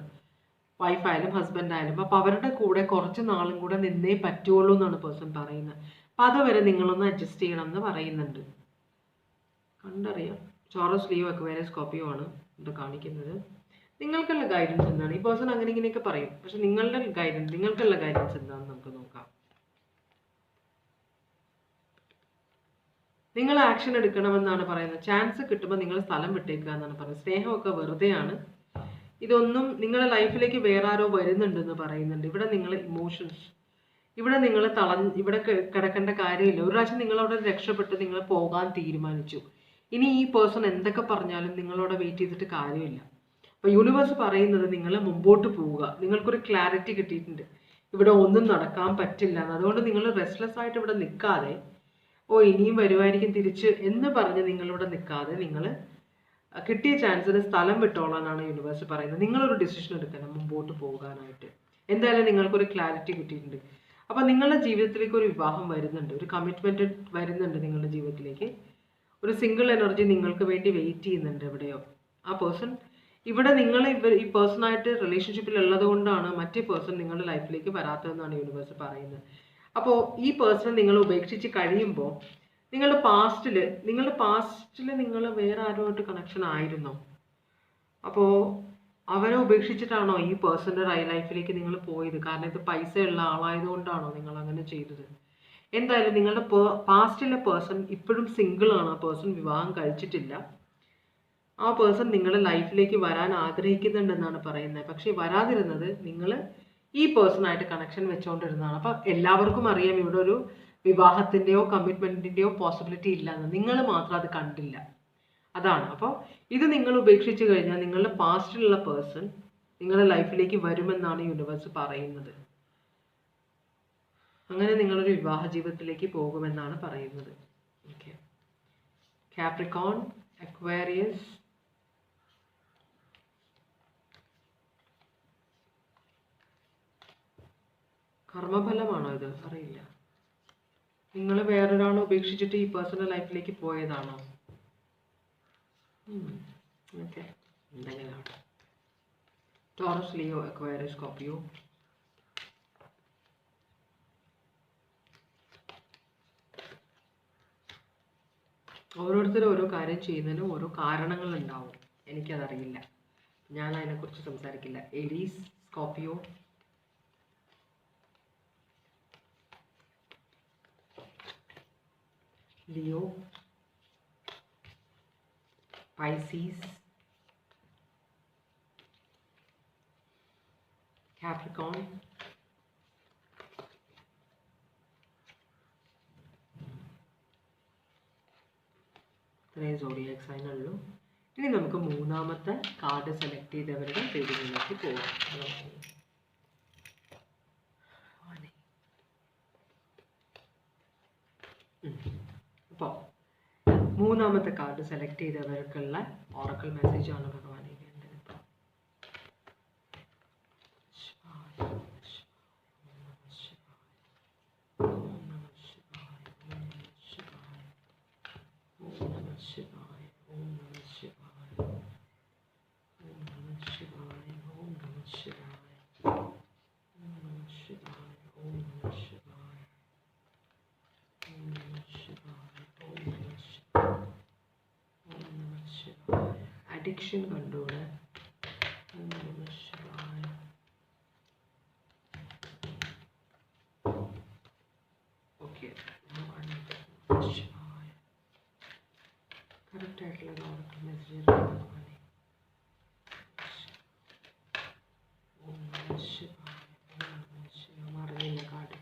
വൈഫായാലും ഹസ്ബൻഡ് ആയാലും. അപ്പോൾ അവരുടെ കൂടെ കുറച്ച് നാളും കൂടെ നിന്നേ പറ്റുള്ളൂ എന്നാണ് പേഴ്സൺ പറയുന്നത്. അപ്പം അതുവരെ നിങ്ങളൊന്ന് അഡ്ജസ്റ്റ് ചെയ്യണം എന്ന് പറയുന്നുണ്ട്. കണ്ടറിയാം. ടോറസ്, ലിയോ, അക്വേറിയസ്, സ്കോർപിയോ ആണ് ഇത് കാണിക്കുന്നത്. നിങ്ങൾക്കുള്ള ഗൈഡൻസ് എന്താണ്? ഈ പേഴ്സൺ അങ്ങനെ ഇങ്ങനെയൊക്കെ പറയും, പക്ഷെ നിങ്ങൾക്കുള്ള ഗൈഡൻസ് എന്താണെന്ന് നമുക്ക് നോക്കാം. നിങ്ങൾ ആക്ഷൻ എടുക്കണമെന്നാണ് പറയുന്നത്. ചാൻസ് കിട്ടുമ്പോൾ നിങ്ങൾ സ്ഥലം വിട്ടേക്കുക എന്നാണ് പറയുന്നത്. സ്നേഹമൊക്കെ വെറുതെയാണ്. ഇതൊന്നും നിങ്ങളുടെ ലൈഫിലേക്ക് വേറെ ആരോ വരുന്നുണ്ടെന്ന് പറയുന്നുണ്ട്. ഇവിടെ നിങ്ങൾ ഇമോഷൻസ്, ഇവിടെ നിങ്ങൾ ഇവിടെ കിടക്കേണ്ട കാര്യമില്ല. ഒരു പ്രാവശ്യം നിങ്ങളവിടെ രക്ഷപ്പെട്ട് നിങ്ങൾ പോകാൻ തീരുമാനിച്ചു. ഇനി ഈ പേഴ്സൺ എന്തൊക്കെ പറഞ്ഞാലും നിങ്ങളവിടെ വെയിറ്റ് ചെയ്തിട്ട് കാര്യമില്ല. അപ്പോൾ യൂണിവേഴ്സ് പറയുന്നത് നിങ്ങൾ മുമ്പോട്ട് പോവുക. നിങ്ങൾക്കൊരു ക്ലാരിറ്റി കിട്ടിയിട്ടുണ്ട്. ഇവിടെ ഒന്നും നടക്കാൻ പറ്റില്ല. അതുകൊണ്ട് നിങ്ങൾ റെസ്റ്റ്ലെസ് ആയിട്ട് ഇവിടെ നിൽക്കാതെ, ഇനിയും വരുമായിരിക്കും തിരിച്ച് എന്ന് പറഞ്ഞ് നിങ്ങളിവിടെ നിൽക്കാതെ നിങ്ങൾ കിട്ടിയ ചാൻസിന് സ്ഥലം വിട്ടോളാനാണ് യൂണിവേഴ്സ് പറയുന്നത്. നിങ്ങളൊരു ഡിസിഷൻ എടുക്കണം മുമ്പോട്ട് പോകാനായിട്ട്. എന്തായാലും നിങ്ങൾക്കൊരു ക്ലാരിറ്റി കിട്ടിയിട്ടുണ്ട്. അപ്പോൾ നിങ്ങളുടെ ജീവിതത്തിലേക്ക് ഒരു വിവാഹം വരുന്നുണ്ട്, ഒരു കമ്മിറ്റ്മെൻറ്റ് വരുന്നുണ്ട് നിങ്ങളുടെ ജീവിതത്തിലേക്ക്. ഒരു സിംഗിൾ എനർജി നിങ്ങൾക്ക് വേണ്ടി വെയിറ്റ് ചെയ്യുന്നുണ്ട് എവിടെയോ. ആ പേഴ്സൺ ഇവിടെ ഈ പേഴ്സണായിട്ട് റിലേഷൻഷിപ്പിൽ ഉള്ളത് കൊണ്ടാണ് മറ്റേ പേഴ്സൺ നിങ്ങളുടെ ലൈഫിലേക്ക് വരാത്തതെന്നാണ് യൂണിവേഴ്സ് പറയുന്നത്. അപ്പോൾ ഈ പേഴ്സൺ നിങ്ങൾ ഉപേക്ഷിച്ച് കഴിയുമ്പോൾ നിങ്ങളുടെ പാസ്റ്റിൽ നിങ്ങൾ വേറെ ആരുമായിട്ട് കണക്ഷൻ ആയിരുന്നോ? അപ്പോൾ അവരെ ഉപേക്ഷിച്ചിട്ടാണോ ഈ പേഴ്സൻ്റെ ലൈഫിലേക്ക് നിങ്ങൾ പോയത്? കാരണം ഇത് പൈസയുള്ള ആളായതുകൊണ്ടാണോ നിങ്ങൾ അങ്ങനെ ചെയ്തത്? എന്തായാലും നിങ്ങളുടെ പാസ്റ്റിലെ പേഴ്സൺ ഇപ്പോഴും സിംഗിളാണ്. ആ പേഴ്സൺ വിവാഹം കഴിച്ചിട്ടില്ല. ആ പേഴ്സൺ നിങ്ങളുടെ ലൈഫിലേക്ക് വരാൻ ആഗ്രഹിക്കുന്നുണ്ടെന്നാണ് പറയുന്നത്. പക്ഷേ വരാതിരുന്നത് നിങ്ങൾ ഈ പേഴ്സണായിട്ട് കണക്ഷൻ വെച്ചുകൊണ്ടിരുന്നതാണ്. അപ്പം എല്ലാവർക്കും അറിയാം ഇവിടെ ഒരു വിവാഹത്തിൻ്റെയോ കമ്മിറ്റ്മെൻറ്റിൻ്റെയോ പോസിബിലിറ്റി ഇല്ലെന്ന്. നിങ്ങൾ മാത്രം അത് കണ്ടില്ല, അതാണ്. അപ്പോൾ ഇത് നിങ്ങൾ ഉപേക്ഷിച്ച് കഴിഞ്ഞാൽ നിങ്ങളുടെ പാസ്റ്റിലുള്ള പേഴ്സൺ നിങ്ങളുടെ ലൈഫിലേക്ക് വരുമെന്നാണ് യൂണിവേഴ്സ് പറയുന്നത്. അങ്ങനെ നിങ്ങളൊരു വിവാഹ ജീവിതത്തിലേക്ക് പോകുമെന്നാണ് പറയുന്നത്. ഓക്കെ, കാപ്രിക്കോൺ, അക്വേറിയസ്, കർമ്മഫലമാണോ ഇത്? അറിയില്ല. നിങ്ങൾ വേറൊരാളെ ഉപേക്ഷിച്ചിട്ട് ഈ പേഴ്സണൽ ലൈഫിലേക്ക് പോയതാണോ? ഓക്കെ, എന്തെങ്കിലാണ്. Taurus, Leo, Aquarius, Scorpio. ഓരോരുത്തരും ഓരോ കാര്യം ചെയ്യുന്നതിനും ഓരോ കാരണങ്ങളുണ്ടാവും. എനിക്കതറിയില്ല, ഞാൻ അതിനെക്കുറിച്ച് സംസാരിക്കില്ല. Aries, Scorpio, Leo, Pisces, Capricorn, ഇത്രയും സോഡിയാക് സൈൻ ഉള്ളൂ. ഇനി നമുക്ക് മൂന്നാമത്തെ കാർഡ് സെലക്ട് ചെയ്തവരുടെ റീഡിങ്ങിലേക്ക് പോകാം. അപ്പോൾ മൂന്നാമത്തെ കാർഡ് സെലക്ട് ചെയ്തവർക്കുള്ള ഓറക്കിൾ മെസ്സേജ് ആണ് ഭഗവാനെ വേണ്ടത്. ഇപ്പോൾ അഡിക്ഷൻ കണ്ടൂടെ. ഓക്കെ, കറക്റ്റ് ആയിട്ടുള്ള ഓർഡർ മെസ്സേജ് അറിയില്ല കാർഡ്.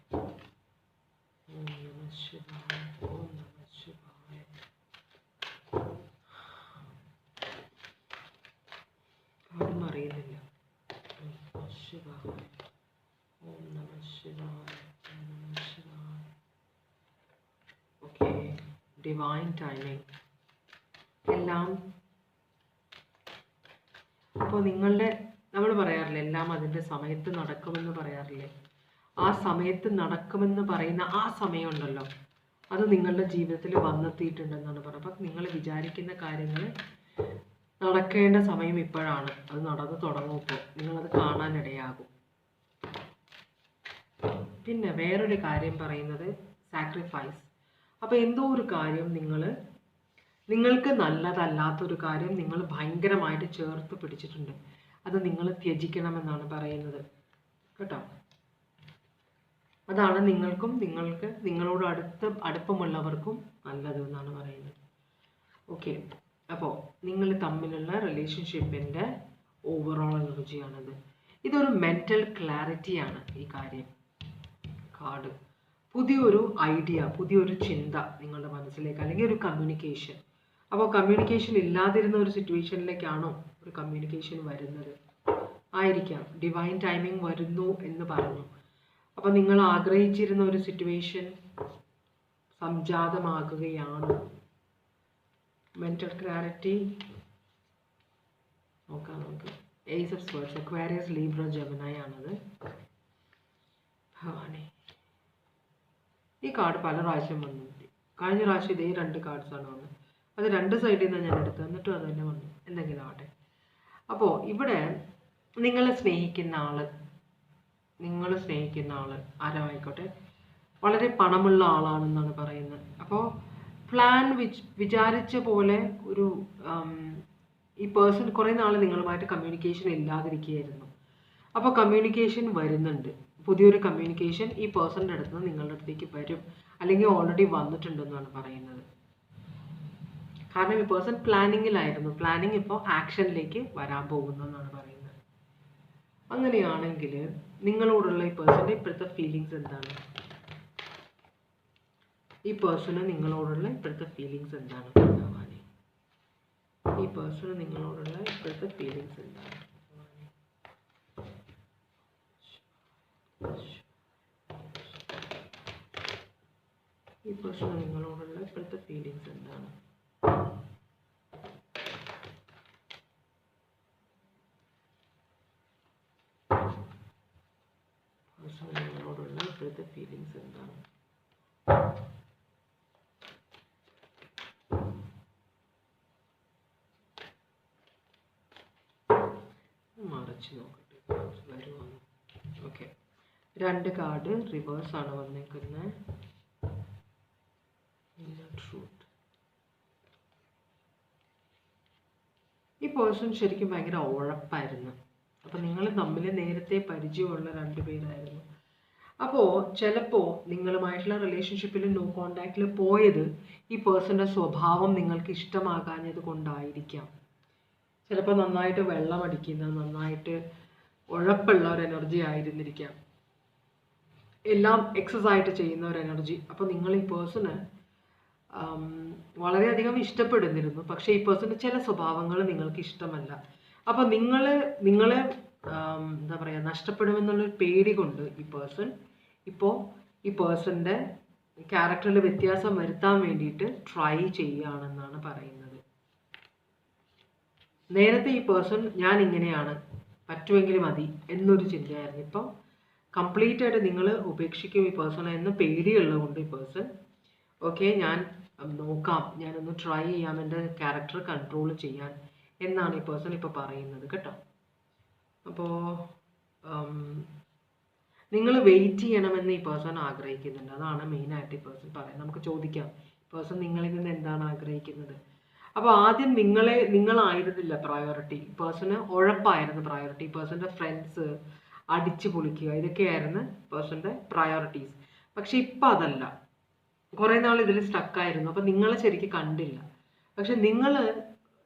ഓം നമഃ ശിവായ, ഓം നമഃ ശിവായ. കാർഡും അറിയുന്നില്ല. ഓം നമഃ ശിവായ, ഓം നമഃ ശിവായ, ഓം നമഃ ശിവായ. ഓക്കെ, ഡിവൈൻ ടൈമിംഗ് എല്ലാം. അപ്പോൾ നമ്മൾ പറയാറില്ലേ എല്ലാം അതിൻ്റെ സമയത്ത് നടക്കുമെന്ന് പറയാറില്ലേ? ആ സമയത്ത് നടക്കുമെന്ന് പറയുന്ന ആ സമയമുണ്ടല്ലോ, അത് നിങ്ങളുടെ ജീവിതത്തിൽ വന്നെത്തിയിട്ടുണ്ടെന്നാണ് പറയുന്നത്. അപ്പം നിങ്ങൾ വിചാരിക്കുന്ന കാര്യങ്ങൾ നടക്കേണ്ട സമയം ഇപ്പോഴാണ്. അത് നടന്നു തുടങ്ങും. ഇപ്പോൾ നിങ്ങളത് കാണാനിടയാകും. പിന്നെ വേറൊരു കാര്യം പറയുന്നത് സാക്രിഫൈസ്. അപ്പോൾ എന്തോ ഒരു കാര്യം നിങ്ങൾക്ക് നല്ലതല്ലാത്തൊരു കാര്യം നിങ്ങൾ ഭയങ്കരമായിട്ട് ചേർത്ത് പിടിച്ചിട്ടുണ്ട്. അത് നിങ്ങൾ ത്യജിക്കണമെന്നാണ് പറയുന്നത് കേട്ടോ. അതാണ് നിങ്ങളോട് അടുപ്പമുള്ളവർക്കും നല്ലത് എന്നാണ് പറയുന്നത്. ഓക്കെ, അപ്പോൾ നിങ്ങൾ തമ്മിലുള്ള റിലേഷൻഷിപ്പിൻ്റെ ഓവറോൾ എനർജിയാണത്. ഇതൊരു മെൻ്റൽ ക്ലാരിറ്റിയാണ് ഈ കാർഡ്. പുതിയൊരു ഐഡിയ, പുതിയൊരു ചിന്ത നിങ്ങളുടെ മനസ്സിലേക്ക്, അല്ലെങ്കിൽ ഒരു കമ്മ്യൂണിക്കേഷൻ. അപ്പോൾ കമ്മ്യൂണിക്കേഷൻ ഇല്ലാതിരുന്ന ഒരു സിറ്റുവേഷനിലേക്കാണോ ഒരു കമ്മ്യൂണിക്കേഷൻ വരുന്നത്? ആയിരിക്കാം. ഡിവൈൻ ടൈമിംഗ് വരുന്നു എന്ന് പറഞ്ഞു. അപ്പോൾ നിങ്ങൾ ആഗ്രഹിച്ചിരുന്ന ഒരു സിറ്റുവേഷൻ സംജാതമാകുകയാണ്. മെൻ്റൽ ക്ലാരിറ്റി നോക്കാം നമുക്ക്. Ace of swords, Aquarius, Libra, Gemini ആണത്. ഭവാനി, ഈ കാർഡ് പല പ്രാവശ്യം വന്നു. കഴിഞ്ഞ പ്രാവശ്യം ഇതേ 2 കാർഡ്സാണ് വന്നത്. അത് 2 സൈഡിൽ നിന്ന് ഞാൻ എടുത്തു, എന്നിട്ടും അത് തന്നെ വന്നു. എന്തെങ്കിലും ആവട്ടെ. അപ്പോൾ ഇവിടെ നിങ്ങൾ സ്നേഹിക്കുന്ന ആൾ ആരായിക്കോട്ടെ, വളരെ പണമുള്ള ആളാണെന്നാണ് പറയുന്നത്. അപ്പോൾ വിചാരിച്ച പോലെ ഒരു ഈ പേഴ്സൺ കുറേ നാൾ നിങ്ങളുമായിട്ട് കമ്മ്യൂണിക്കേഷൻ ഇല്ലാതിരിക്കുകയായിരുന്നു. അപ്പോൾ കമ്മ്യൂണിക്കേഷൻ വരുന്നുണ്ട്. പുതിയൊരു കമ്മ്യൂണിക്കേഷൻ ഈ പേഴ്സണിൻ്റെ അടുത്ത് നിന്ന് നിങ്ങളുടെ അടുത്തേക്ക് വരും, അല്ലെങ്കിൽ ഓൾറെഡി വന്നിട്ടുണ്ടെന്നാണ് പറയുന്നത്. കാരണം ഈ പേഴ്സൺ പ്ലാനിങ്ങിലായിരുന്നു. പ്ലാനിങ് ഇപ്പോൾ ആക്ഷനിലേക്ക് വരാൻ പോകുന്നെന്നാണ് പറയുന്നത്. അങ്ങനെയാണെങ്കിൽ നിങ്ങളോടുള്ള ഈ പേഴ്സൻ്റെ ഇപ്പോഴത്തെ ഫീലിങ്സ് എന്താണ്? ഈ പേഴ്സണ് നിങ്ങളോടുള്ള ഇപ്പോഴത്തെ ഫീലിങ്സ് എന്താണ്? ഈ പേഴ്സണ് നിങ്ങളോടുള്ള ഇപ്പോഴത്തെ ഫീലിങ്സ് എന്താണ്? ഈ പേഴ്സണ് നിങ്ങളോടുള്ള ഇപ്പോഴത്തെ ഫീലിങ്സ് എന്താണ്? നിങ്ങളോടുള്ള ഇപ്പോഴത്തെ ഫീലിങ്സ് എന്താണ്? മറിച്ച് നോക്കട്ടെ വരുവാണ്. ഓക്കെ, 2 കാർഡ് റിവേഴ്സ് ആണ് വന്നേക്കുന്നത്. ട്രൂത്ത്. ഈ പേഴ്സൺ ശരിക്കും ഭയങ്കര ഉഴപ്പായിരുന്നു. അപ്പോൾ നിങ്ങൾ തമ്മിൽ നേരത്തെ പരിചയമുള്ള 2 പേരായിരുന്നു. അപ്പോൾ ചിലപ്പോൾ നിങ്ങളുമായിട്ടുള്ള റിലേഷൻഷിപ്പിൽ നോ കോണ്ടാക്റ്റിൽ പോയത് ഈ പേഴ്സൻ്റെ സ്വഭാവം നിങ്ങൾക്ക് ഇഷ്ടമാകാഞ്ഞത് കൊണ്ടായിരിക്കാം. ചിലപ്പോൾ നന്നായിട്ട് വെള്ളമടിക്കുന്ന, നന്നായിട്ട് ഉഴപ്പുള്ള ഒരു എനർജി ആയിരുന്നിരിക്കാം. എല്ലാം എക്സസ് ആയിട്ട് ചെയ്യുന്ന ഒരു എനർജി. അപ്പോൾ നിങ്ങൾ ഈ പേഴ്സണ് വളരെയധികം ഇഷ്ടപ്പെടുന്നിരുന്നു. പക്ഷേ ഈ പേഴ്സൻ്റെ ചില സ്വഭാവങ്ങൾ നിങ്ങൾക്ക് ഇഷ്ടമല്ല. അപ്പോൾ നിങ്ങളെ എന്താ പറയുക, നഷ്ടപ്പെടുമെന്നുള്ളൊരു പേടി കൊണ്ട് ഈ പേഴ്സൺ ഇപ്പോൾ ഈ പേഴ്സൻ്റെ ക്യാരക്ടറിൽ വ്യത്യാസം വരുത്താൻ വേണ്ടിയിട്ട് ട്രൈ ചെയ്യുകയാണെന്നാണ് പറയുന്നത്. നേരത്തെ ഈ പേഴ്സൺ ഞാൻ ഇങ്ങനെയാണ്, പറ്റുമെങ്കിൽ മതി എന്നൊരു ചിന്തയായിരുന്നു. ഇപ്പം കംപ്ലീറ്റ് ആയിട്ട് നിങ്ങൾ ഉപേക്ഷിക്കും ഈ പേഴ്സണെ എന്ന് പേടിയുള്ളതുകൊണ്ട് ഈ പേഴ്സൺ ഓക്കെ ഞാൻ നോക്കാം, ഞാനൊന്ന് ട്രൈ ചെയ്യാം എൻ്റെ ക്യാരക്ടർ കൺട്രോൾ ചെയ്യാൻ എന്നാണ് ഈ പേഴ്സൺ ഇപ്പോൾ പറയുന്നത് കേട്ടോ. അപ്പോൾ നിങ്ങൾ വെയിറ്റ് ചെയ്യണമെന്ന് ഈ പേഴ്സൺ ആഗ്രഹിക്കുന്നുണ്ട്. അതാണ് മെയിനായിട്ട് ഈ പേഴ്സൺ പറയുന്നത്. നമുക്ക് ചോദിക്കാം പേഴ്സൺ നിങ്ങളിൽ നിന്ന് എന്താണ് ആഗ്രഹിക്കുന്നത്. അപ്പോൾ ആദ്യം നിങ്ങളായിരുന്നില്ല പ്രയോറിറ്റി. പേഴ്സണ് ഉഴപ്പായിരുന്നു പ്രയോറിറ്റി. പേഴ്സൻ്റെ ഫ്രണ്ട്സ്, അടിച്ചു പൊളിക്കുക, ഇതൊക്കെയായിരുന്നു പേഴ്സൻ്റെ പ്രയോറിറ്റീസ്. പക്ഷെ ഇപ്പം അതല്ല. കുറേ നാൾ ഇതിൽ സ്റ്റക്കായിരുന്നു. അപ്പം നിങ്ങളെ ശരിക്കും കണ്ടില്ല. പക്ഷെ നിങ്ങൾ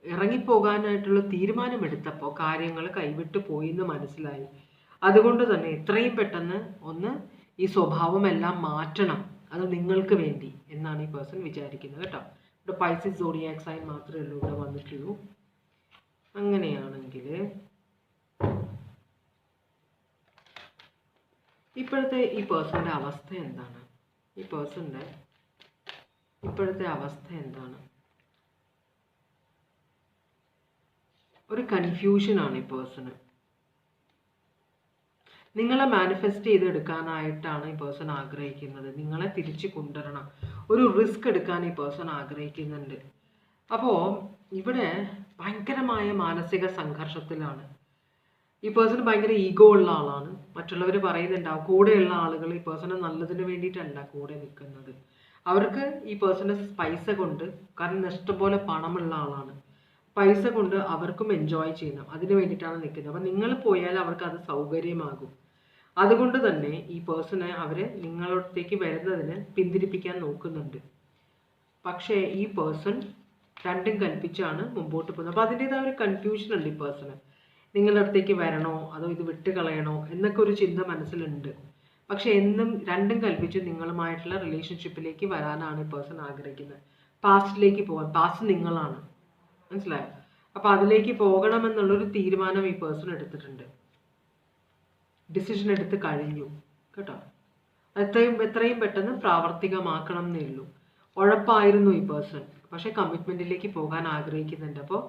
ഇറങ്ങിപ്പോകാനായിട്ടുള്ള തീരുമാനമെടുത്തപ്പോൾ കാര്യങ്ങൾ കൈവിട്ട് പോയി എന്ന് മനസ്സിലായി. അതുകൊണ്ട് തന്നെ എത്രയും പെട്ടെന്ന് ഈ സ്വഭാവം എല്ലാം മാറ്റണം, അത് നിങ്ങൾക്ക് വേണ്ടി എന്നാണ് ഈ പേഴ്സൺ വിചാരിക്കുന്നത് കേട്ടോ. ഇവിടെ പൈസസ് സോഡിയാക് സൈൻ മാത്രമേ ഉള്ളൂ ഇവിടെ വന്നിട്ടുള്ളൂ. അങ്ങനെയാണെങ്കിൽ ഇപ്പോഴത്തെ ഈ പേഴ്സൻ്റെ അവസ്ഥ എന്താണ്? ഈ പേഴ്സൻ്റെ ഇപ്പോഴത്തെ അവസ്ഥ എന്താണ്? ഒരു കൺഫ്യൂഷനാണ് ഈ പേഴ്സണ്. നിങ്ങളെ മാനിഫെസ്റ്റ് ചെയ്തെടുക്കാനായിട്ടാണ് ഈ പേഴ്സൺ ആഗ്രഹിക്കുന്നത്. നിങ്ങളെ തിരിച്ചു കൊണ്ടുവരണം, ഒരു റിസ്ക് എടുക്കാൻ ഈ പേഴ്സൺ ആഗ്രഹിക്കുന്നുണ്ട്. അപ്പോൾ ഇവിടെ ഭയങ്കരമായ മാനസിക സംഘർഷത്തിലാണ്. ഈ പേഴ്സൺ ഭയങ്കര ഈഗോ ഉള്ള ആളാണ്. മറ്റുള്ളവർ പറയുന്നുണ്ടാവും, കൂടെയുള്ള ആളുകൾ ഈ പേഴ്സണ് നല്ലതിന് വേണ്ടിയിട്ടല്ല കൂടെ നിൽക്കുന്നത്. അവർക്ക് ഈ പേഴ്സണ് പൈസ കൊണ്ട്, കാരണം ഇഷ്ടംപോലെ പണമുള്ള ആളാണ്, പൈസ കൊണ്ട് അവർക്കും എൻജോയ് ചെയ്യണം, അതിന് വേണ്ടിയിട്ടാണ് നിൽക്കുന്നത്. അപ്പം നിങ്ങൾ പോയാൽ അവർക്ക് അത് സൗകര്യമാകും. അതുകൊണ്ട് തന്നെ ഈ പേഴ്സണെ അവർ നിങ്ങളോടത്തേക്ക് വരുന്നതിന് പിന്തിരിപ്പിക്കാൻ നോക്കുന്നുണ്ട്. പക്ഷേ ഈ പേഴ്സൺ രണ്ടും കൽപ്പിച്ചാണ് മുമ്പോട്ട് പോകുന്നത്. അപ്പോൾ അതിൻ്റെതായ ഒരു കൺഫ്യൂഷൻ ഉണ്ട് ഈ പേഴ്സണ്. നിങ്ങളുടെ അടുത്തേക്ക് വരണോ അതോ ഇത് വിട്ട് കളയണോ എന്നൊക്കെ ഒരു ചിന്ത മനസ്സിലുണ്ട്. പക്ഷെ എന്നും രണ്ടും കൽപ്പിച്ച് നിങ്ങളുമായിട്ടുള്ള റിലേഷൻഷിപ്പിലേക്ക് വരാനാണ് ഈ പേഴ്സൺ ആഗ്രഹിക്കുന്നത്. പാസ്റ്റിലേക്ക് പോകാൻ, പാസ്റ്റ് നിങ്ങളാണ്, മനസ്സിലായോ? അപ്പോൾ അതിലേക്ക് പോകണമെന്നുള്ളൊരു തീരുമാനം ഈ പേഴ്സൺ എടുത്തിട്ടുണ്ട്, ഡിസിഷൻ എടുത്ത് കഴിഞ്ഞു കേട്ടോ. എത്രയും പെട്ടെന്ന് പ്രാവർത്തികമാക്കണം എന്നേ ഉള്ളൂ. ഉഴപ്പായിരുന്നു ഈ പേഴ്സൺ, പക്ഷെ കമ്മിറ്റ്മെൻറ്റിലേക്ക് പോകാൻ ആഗ്രഹിക്കുന്നുണ്ട്. അപ്പോൾ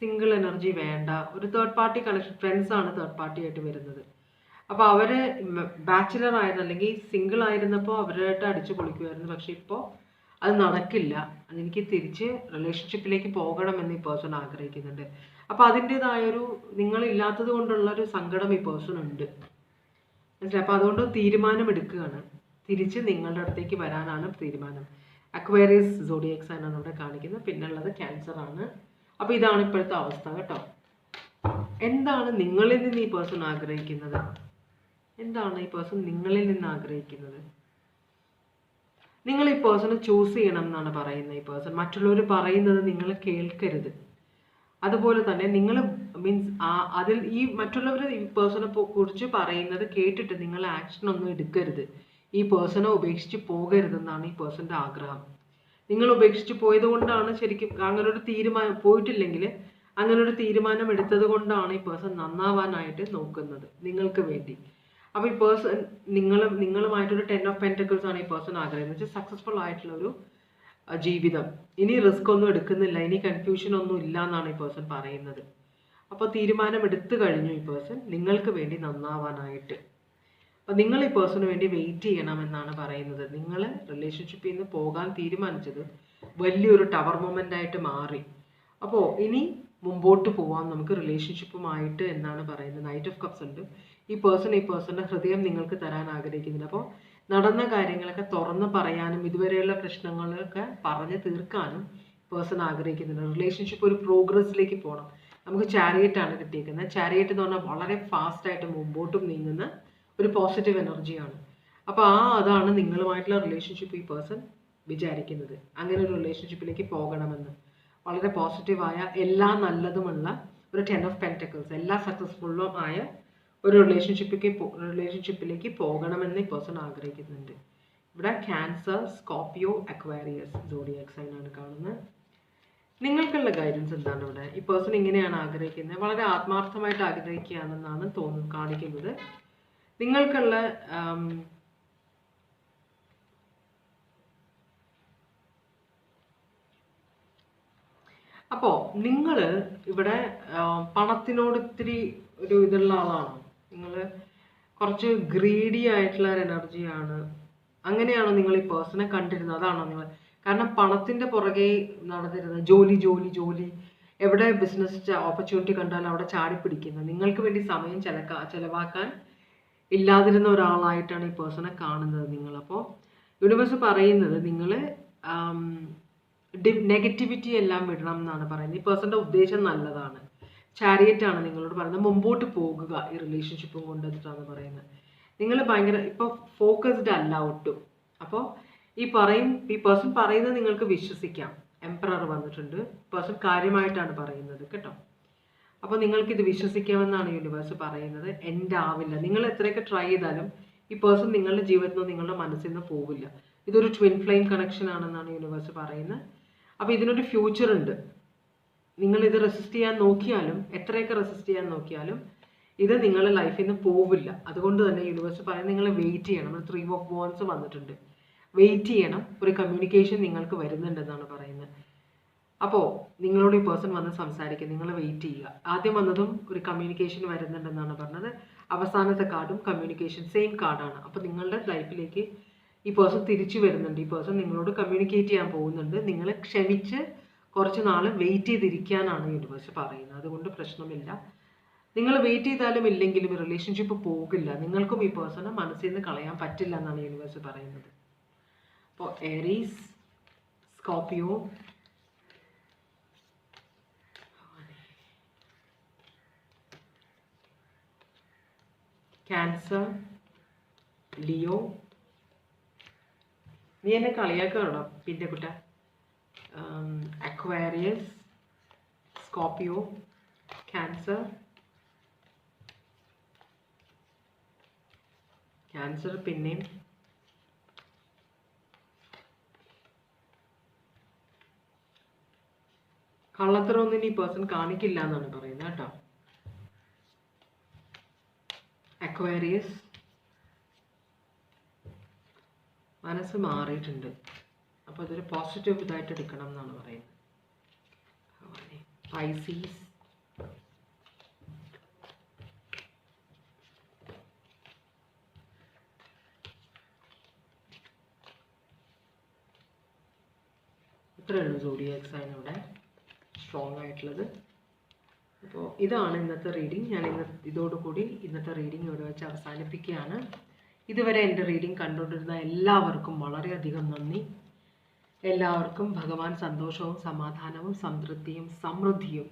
സിംഗിൾ എനർജി വേണ്ട, ഒരു തേർഡ് പാർട്ടി കണക്ഷൻ, ഫ്രണ്ട്സാണ് തേർഡ് പാർട്ടി ആയിട്ട് വരുന്നത്. അപ്പോൾ അവർ ബാച്ചിലർ ആയിരുന്നു, അല്ലെങ്കിൽ സിംഗിൾ ആയിരുന്നപ്പോൾ അവരായിട്ട് അടിച്ചു പൊളിക്കുമായിരുന്നു. പക്ഷെ ഇപ്പോൾ അത് നടക്കില്ല, അതെനിക്ക് തിരിച്ച് റിലേഷൻഷിപ്പിലേക്ക് പോകണമെന്ന് ഈ പേഴ്സൺ ആഗ്രഹിക്കുന്നുണ്ട്. അപ്പോൾ അതിൻ്റെതായൊരു നിങ്ങളില്ലാത്തത് കൊണ്ടുള്ളൊരു സങ്കടം ഈ പേഴ്സൺ ഉണ്ട്, മനസ്സിലായി? അപ്പോൾ അതുകൊണ്ട് തീരുമാനം എടുക്കുകയാണ്, തിരിച്ച് നിങ്ങളുടെ അടുത്തേക്ക് വരാനാണ് തീരുമാനം. അക്വേറിയസ് സോഡിയക് സൈൻ ആണ് ഇവിടെ കാണിക്കുന്നത്. പിന്നുള്ളത് ക്യാൻസർ ആണ്. അപ്പോൾ ഇതാണ് ഇപ്പോഴത്തെ അവസ്ഥ കേട്ടോ. എന്താണ് നിങ്ങളിൽ നിന്ന് ഈ പേഴ്സൺ ആഗ്രഹിക്കുന്നത്? എന്താണ് ഈ പേഴ്സൺ നിങ്ങളിൽ നിന്ന് ആഗ്രഹിക്കുന്നത്? നിങ്ങൾ ഈ പേഴ്സണെ ചൂസ് ചെയ്യണം എന്നാണ് പറയുന്നത് ഈ പേഴ്സൺ. മറ്റുള്ളവർ പറയുന്നത് നിങ്ങൾ കേൾക്കരുത്. അതുപോലെ തന്നെ നിങ്ങൾ മീൻസ് അതിൽ ഈ മറ്റുള്ളവർ ഈ പേഴ്സണെ കുറിച്ച് പറയുന്നത് കേട്ടിട്ട് നിങ്ങൾ ആക്ഷൻ ഒന്നും എടുക്കരുത്. ഈ പേഴ്സണെ ഉപേക്ഷിച്ച് പോകരുതെന്നാണ് ഈ പേഴ്സൻ്റെ ആഗ്രഹം. നിങ്ങൾ ഉപേക്ഷിച്ച് പോയത് കൊണ്ടാണ് ശരിക്കും അങ്ങനെ ഒരു തീരുമാനം, പോയിട്ടില്ലെങ്കിൽ അങ്ങനെ ഒരു തീരുമാനം എടുത്തത് കൊണ്ടാണ് ഈ പേഴ്സൺ നന്നാവാനായിട്ട് നോക്കുന്നത് നിങ്ങൾക്ക് വേണ്ടി. അപ്പോൾ ഈ പേഴ്സൺ നിങ്ങളുമായിട്ടൊരു 10 of Pentacles ആണ് ഈ പേഴ്സൺ ആഗ്രഹിക്കുന്നത്. സക്സസ്ഫുൾ ആയിട്ടുള്ള ഒരു ജീവിതം, ഇനി റിസ്ക് ഒന്നും എടുക്കുന്നില്ല, ഇനി കൺഫ്യൂഷൻ ഒന്നും ഇല്ല എന്നാണ് ഈ പേഴ്സൺ പറയുന്നത്. അപ്പോൾ തീരുമാനം എടുത്തു കഴിഞ്ഞു ഈ പേഴ്സൺ നിങ്ങൾക്ക് വേണ്ടി നന്നാവാനായിട്ട്. അപ്പം നിങ്ങൾ ഈ പേഴ്സണിന് വേണ്ടി വെയിറ്റ് ചെയ്യണമെന്നാണ് പറയുന്നത്. നിങ്ങൾ റിലേഷൻഷിപ്പിൽ നിന്ന് പോകാൻ തീരുമാനിച്ചത് വലിയൊരു ടവർ മൊമെൻ്റ് ആയിട്ട് മാറി. അപ്പോൾ ഇനി മുമ്പോട്ട് പോവാം നമുക്ക് റിലേഷൻഷിപ്പുമായിട്ട് എന്നാണ് പറയുന്നത്. നൈറ്റ് ഓഫ് കപ്സ് ഉണ്ട്. ഈ പേഴ്സണിൻ്റെ ഹൃദയം നിങ്ങൾക്ക് തരാൻ ആഗ്രഹിക്കുന്നില്ല. അപ്പോൾ നടന്ന കാര്യങ്ങളൊക്കെ തുറന്ന് പറയാനും ഇതുവരെയുള്ള പ്രശ്നങ്ങളൊക്കെ പറഞ്ഞ് തീർക്കാനും പേഴ്സൺ ആഗ്രഹിക്കുന്നുണ്ട്. റിലേഷൻഷിപ്പ് ഒരു പ്രോഗ്രസ്സിലേക്ക് പോകണം. നമുക്ക് ചാരിയറ്റാണ് കിട്ടിയിരിക്കുന്നത്. ചാരിയറ്റ് എന്ന് പറഞ്ഞാൽ വളരെ ഫാസ്റ്റായിട്ട് മുമ്പോട്ടും നീങ്ങുന്ന ഒരു പോസിറ്റീവ് എനർജിയാണ്. അപ്പോൾ അതാണ് നിങ്ങളുമായിട്ടുള്ള റിലേഷൻഷിപ്പ് ഈ പേഴ്സൺ വിചാരിക്കുന്നത്. അങ്ങനെ ഒരു റിലേഷൻഷിപ്പിലേക്ക് പോകണമെന്ന്, വളരെ പോസിറ്റീവായ എല്ലാ നല്ലതുമുള്ള ഒരു 10 of Pentacles, എല്ലാ സക്സസ്ഫുള്ളും ആയ ഒരു റിലേഷൻഷിപ്പിലേക്ക് പോകണമെന്ന് ഈ പേഴ്സൺ ആഗ്രഹിക്കുന്നുണ്ട്. ഇവിടെ Cancer, Scorpio, Aquarius zodiac sign ആണ് കാണുന്നത്. നിങ്ങൾക്കുള്ള ഗൈഡൻസ് എന്താണ് ഇവിടെ? ഈ പേഴ്സൺ ഇങ്ങനെയാണ് ആഗ്രഹിക്കുന്നത്, വളരെ ആത്മാർത്ഥമായിട്ട് ആഗ്രഹിക്കുകയാണെന്നാണ് കാണിക്കുന്നത്. നിങ്ങൾക്കുള്ള അപ്പോൾ നിങ്ങൾ ഇവിടെ പണത്തിനോട് ഇത്തിരി ഒരു ഇതുള്ള ആളാണോ? നിങ്ങൾ കുറച്ച് ഗ്രീഡി ആയിട്ടുള്ള ഒരു എനർജിയാണ്, അങ്ങനെയാണോ നിങ്ങൾ ഈ പേഴ്സണെ കണ്ടിരുന്നത്? അതാണോ നിങ്ങൾ? കാരണം പണത്തിൻ്റെ പുറകെ നടന്നിരുന്നത്, ജോലി എവിടെ ബിസിനസ് ഓപ്പർച്യൂണിറ്റി കണ്ടാലും അവിടെ ചാടിപ്പിടിക്കുന്നത്, നിങ്ങൾക്ക് വേണ്ടി സമയം ചെലവാക്കാൻ ഇല്ലാതിരുന്ന ഒരാളായിട്ടാണ് ഈ പേഴ്സണെ കാണുന്നത് നിങ്ങൾ. അപ്പോൾ യൂണിവേഴ്സ് പറയുന്നത് നിങ്ങൾ നെഗറ്റിവിറ്റി എല്ലാം വിടണം എന്നാണ് പറയുന്നത്. ഈ പേഴ്സൻ്റെ ഉദ്ദേശം നല്ലതാണ്. ചാരിയറ്റ് ആണ് നിങ്ങളോട് പറയുന്നത്, മുമ്പോട്ട് പോകുക ഈ റിലേഷൻഷിപ്പും കൊണ്ടെന്നിട്ടാണ് പറയുന്നത്. നിങ്ങൾ ഭയങ്കര ഇപ്പോൾ ഫോക്കസ്ഡ് അല്ല ഒട്ടും. അപ്പോൾ ഈ പേഴ്സൺ പറയുന്നത് നിങ്ങൾക്ക് വിശ്വസിക്കാം. എംപറർ വന്നിട്ടുണ്ട്, പേഴ്സൺ കാര്യമായിട്ടാണ് പറയുന്നത് കേട്ടോ. അപ്പോൾ നിങ്ങൾക്കിത് വിശ്വസിക്കാമെന്നാണ് യൂണിവേഴ്സ് പറയുന്നത്. എൻഡ് ആവില്ല. നിങ്ങൾ എത്രയൊക്കെ ട്രൈ ചെയ്താലും ഈ പേഴ്സൺ നിങ്ങളുടെ ജീവിതത്തിൽ നിന്ന് നിങ്ങളുടെ മനസ്സിൽ നിന്ന് പോവില്ല. ഇതൊരു ട്വിൻ ഫ്ലെയിം കണക്ഷൻ ആണെന്നാണ് യൂണിവേഴ്സ് പറയുന്നത്. അപ്പോൾ ഇതിനൊരു ഫ്യൂച്ചർ ഉണ്ട്. നിങ്ങളിത് റെസിസ്റ്റ് ചെയ്യാൻ നോക്കിയാലും, എത്രയൊക്കെ റെസിസ്റ്റ് ചെയ്യാൻ നോക്കിയാലും ഇത് നിങ്ങളുടെ ലൈഫിൽ നിന്ന് പോവില്ല. അതുകൊണ്ട് തന്നെ യൂണിവേഴ്സ് പറയുന്നത് നിങ്ങൾ വെയിറ്റ് ചെയ്യണം. 3 of Wands വന്നിട്ടുണ്ട്. വെയിറ്റ് ചെയ്യണം, ഒരു കമ്മ്യൂണിക്കേഷൻ നിങ്ങൾക്ക് വരുന്നുണ്ടെന്നാണ് പറയുന്നത്. അപ്പോൾ നിങ്ങളോട് ഈ പേഴ്സൺ വന്ന് സംസാരിക്കുക, നിങ്ങൾ വെയിറ്റ് ചെയ്യുക. ആദ്യം വന്നതും ഒരു കമ്മ്യൂണിക്കേഷൻ വരുന്നുണ്ടെന്നാണ് പറഞ്ഞത്. അവസാനത്തെ കാർഡും കമ്മ്യൂണിക്കേഷൻ സെയിം കാർഡാണ്. അപ്പോൾ നിങ്ങളുടെ ലൈഫിലേക്ക് ഈ പേഴ്സൺ തിരിച്ചു വരുന്നുണ്ട്. ഈ പേഴ്സൺ നിങ്ങളോട് കമ്മ്യൂണിക്കേറ്റ് ചെയ്യാൻ പോകുന്നുണ്ട്. നിങ്ങൾ ക്ഷമിച്ച് കുറച്ച് നാൾ വെയിറ്റ് ചെയ്തിരിക്കാനാണ് യൂണിവേഴ്സ് പറയുന്നത്. അതുകൊണ്ട് പ്രശ്നമില്ല. നിങ്ങൾ വെയിറ്റ് ചെയ്താലും ഇല്ലെങ്കിലും റിലേഷൻഷിപ്പ് പോകില്ല. നിങ്ങൾക്കും ഈ പേഴ്സണെ മനസ്സിൽ നിന്ന് കളയാൻ പറ്റില്ല എന്നാണ് യൂണിവേഴ്സ് പറയുന്നത്. അപ്പോൾ ഏരീസ്, സ്കോർപിയോ, ക്യാൻസർ, ലിയോ. നീ എന്നെ കളിയാക്കണോ പിന്നെ കുട്ട? അക്വാരിയസ്, സ്കോർപിയോ, ക്യാൻസർ, പിന്നെയും കള്ളത്തരമൊന്നും ഈ പേഴ്സൺ കാണിക്കില്ല എന്നാണ് പറയുന്നത് കേട്ടോ. അക്വാരിയസ് മനസ്സ് മാറിയിട്ടുണ്ട്. അപ്പോൾ അതൊരു പോസിറ്റീവ് ഇതായിട്ട് എടുക്കണം എന്നാണ് പറയുന്നത്. പൈസീസ്, ഇത്രയുള്ളൂ സോഡിയാക് സൈൻ ഇവിടെ സ്ട്രോങ് ആയിട്ടുള്ളത്. അപ്പോൾ ഇതാണ് ഇന്നത്തെ റീഡിങ്. ഞാൻ ഇതോടുകൂടി ഇന്നത്തെ റീഡിങ് ഇവിടെ വെച്ച് അവസാനിപ്പിക്കുകയാണ്. ഇതുവരെ എൻ്റെ റീഡിങ് കണ്ടുകൊണ്ടിരുന്ന എല്ലാവർക്കും വളരെയധികം നന്ദി. എല്ലാവർക്കും ഭഗവാൻ സന്തോഷവും സമാധാനവും സംതൃപ്തിയും സമൃദ്ധിയും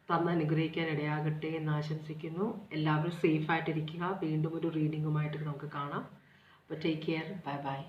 തന്ന് അനുഗ്രഹിക്കാൻ ഇടയാകട്ടെ എന്ന് ആശംസിക്കുന്നു. എല്ലാവരും സേഫായിട്ടിരിക്കുക. വീണ്ടും ഒരു റീഡിങ്ങുമായിട്ട് നമുക്ക് കാണാം. അപ്പോൾ ടേക്ക് കെയർ. Bye bye.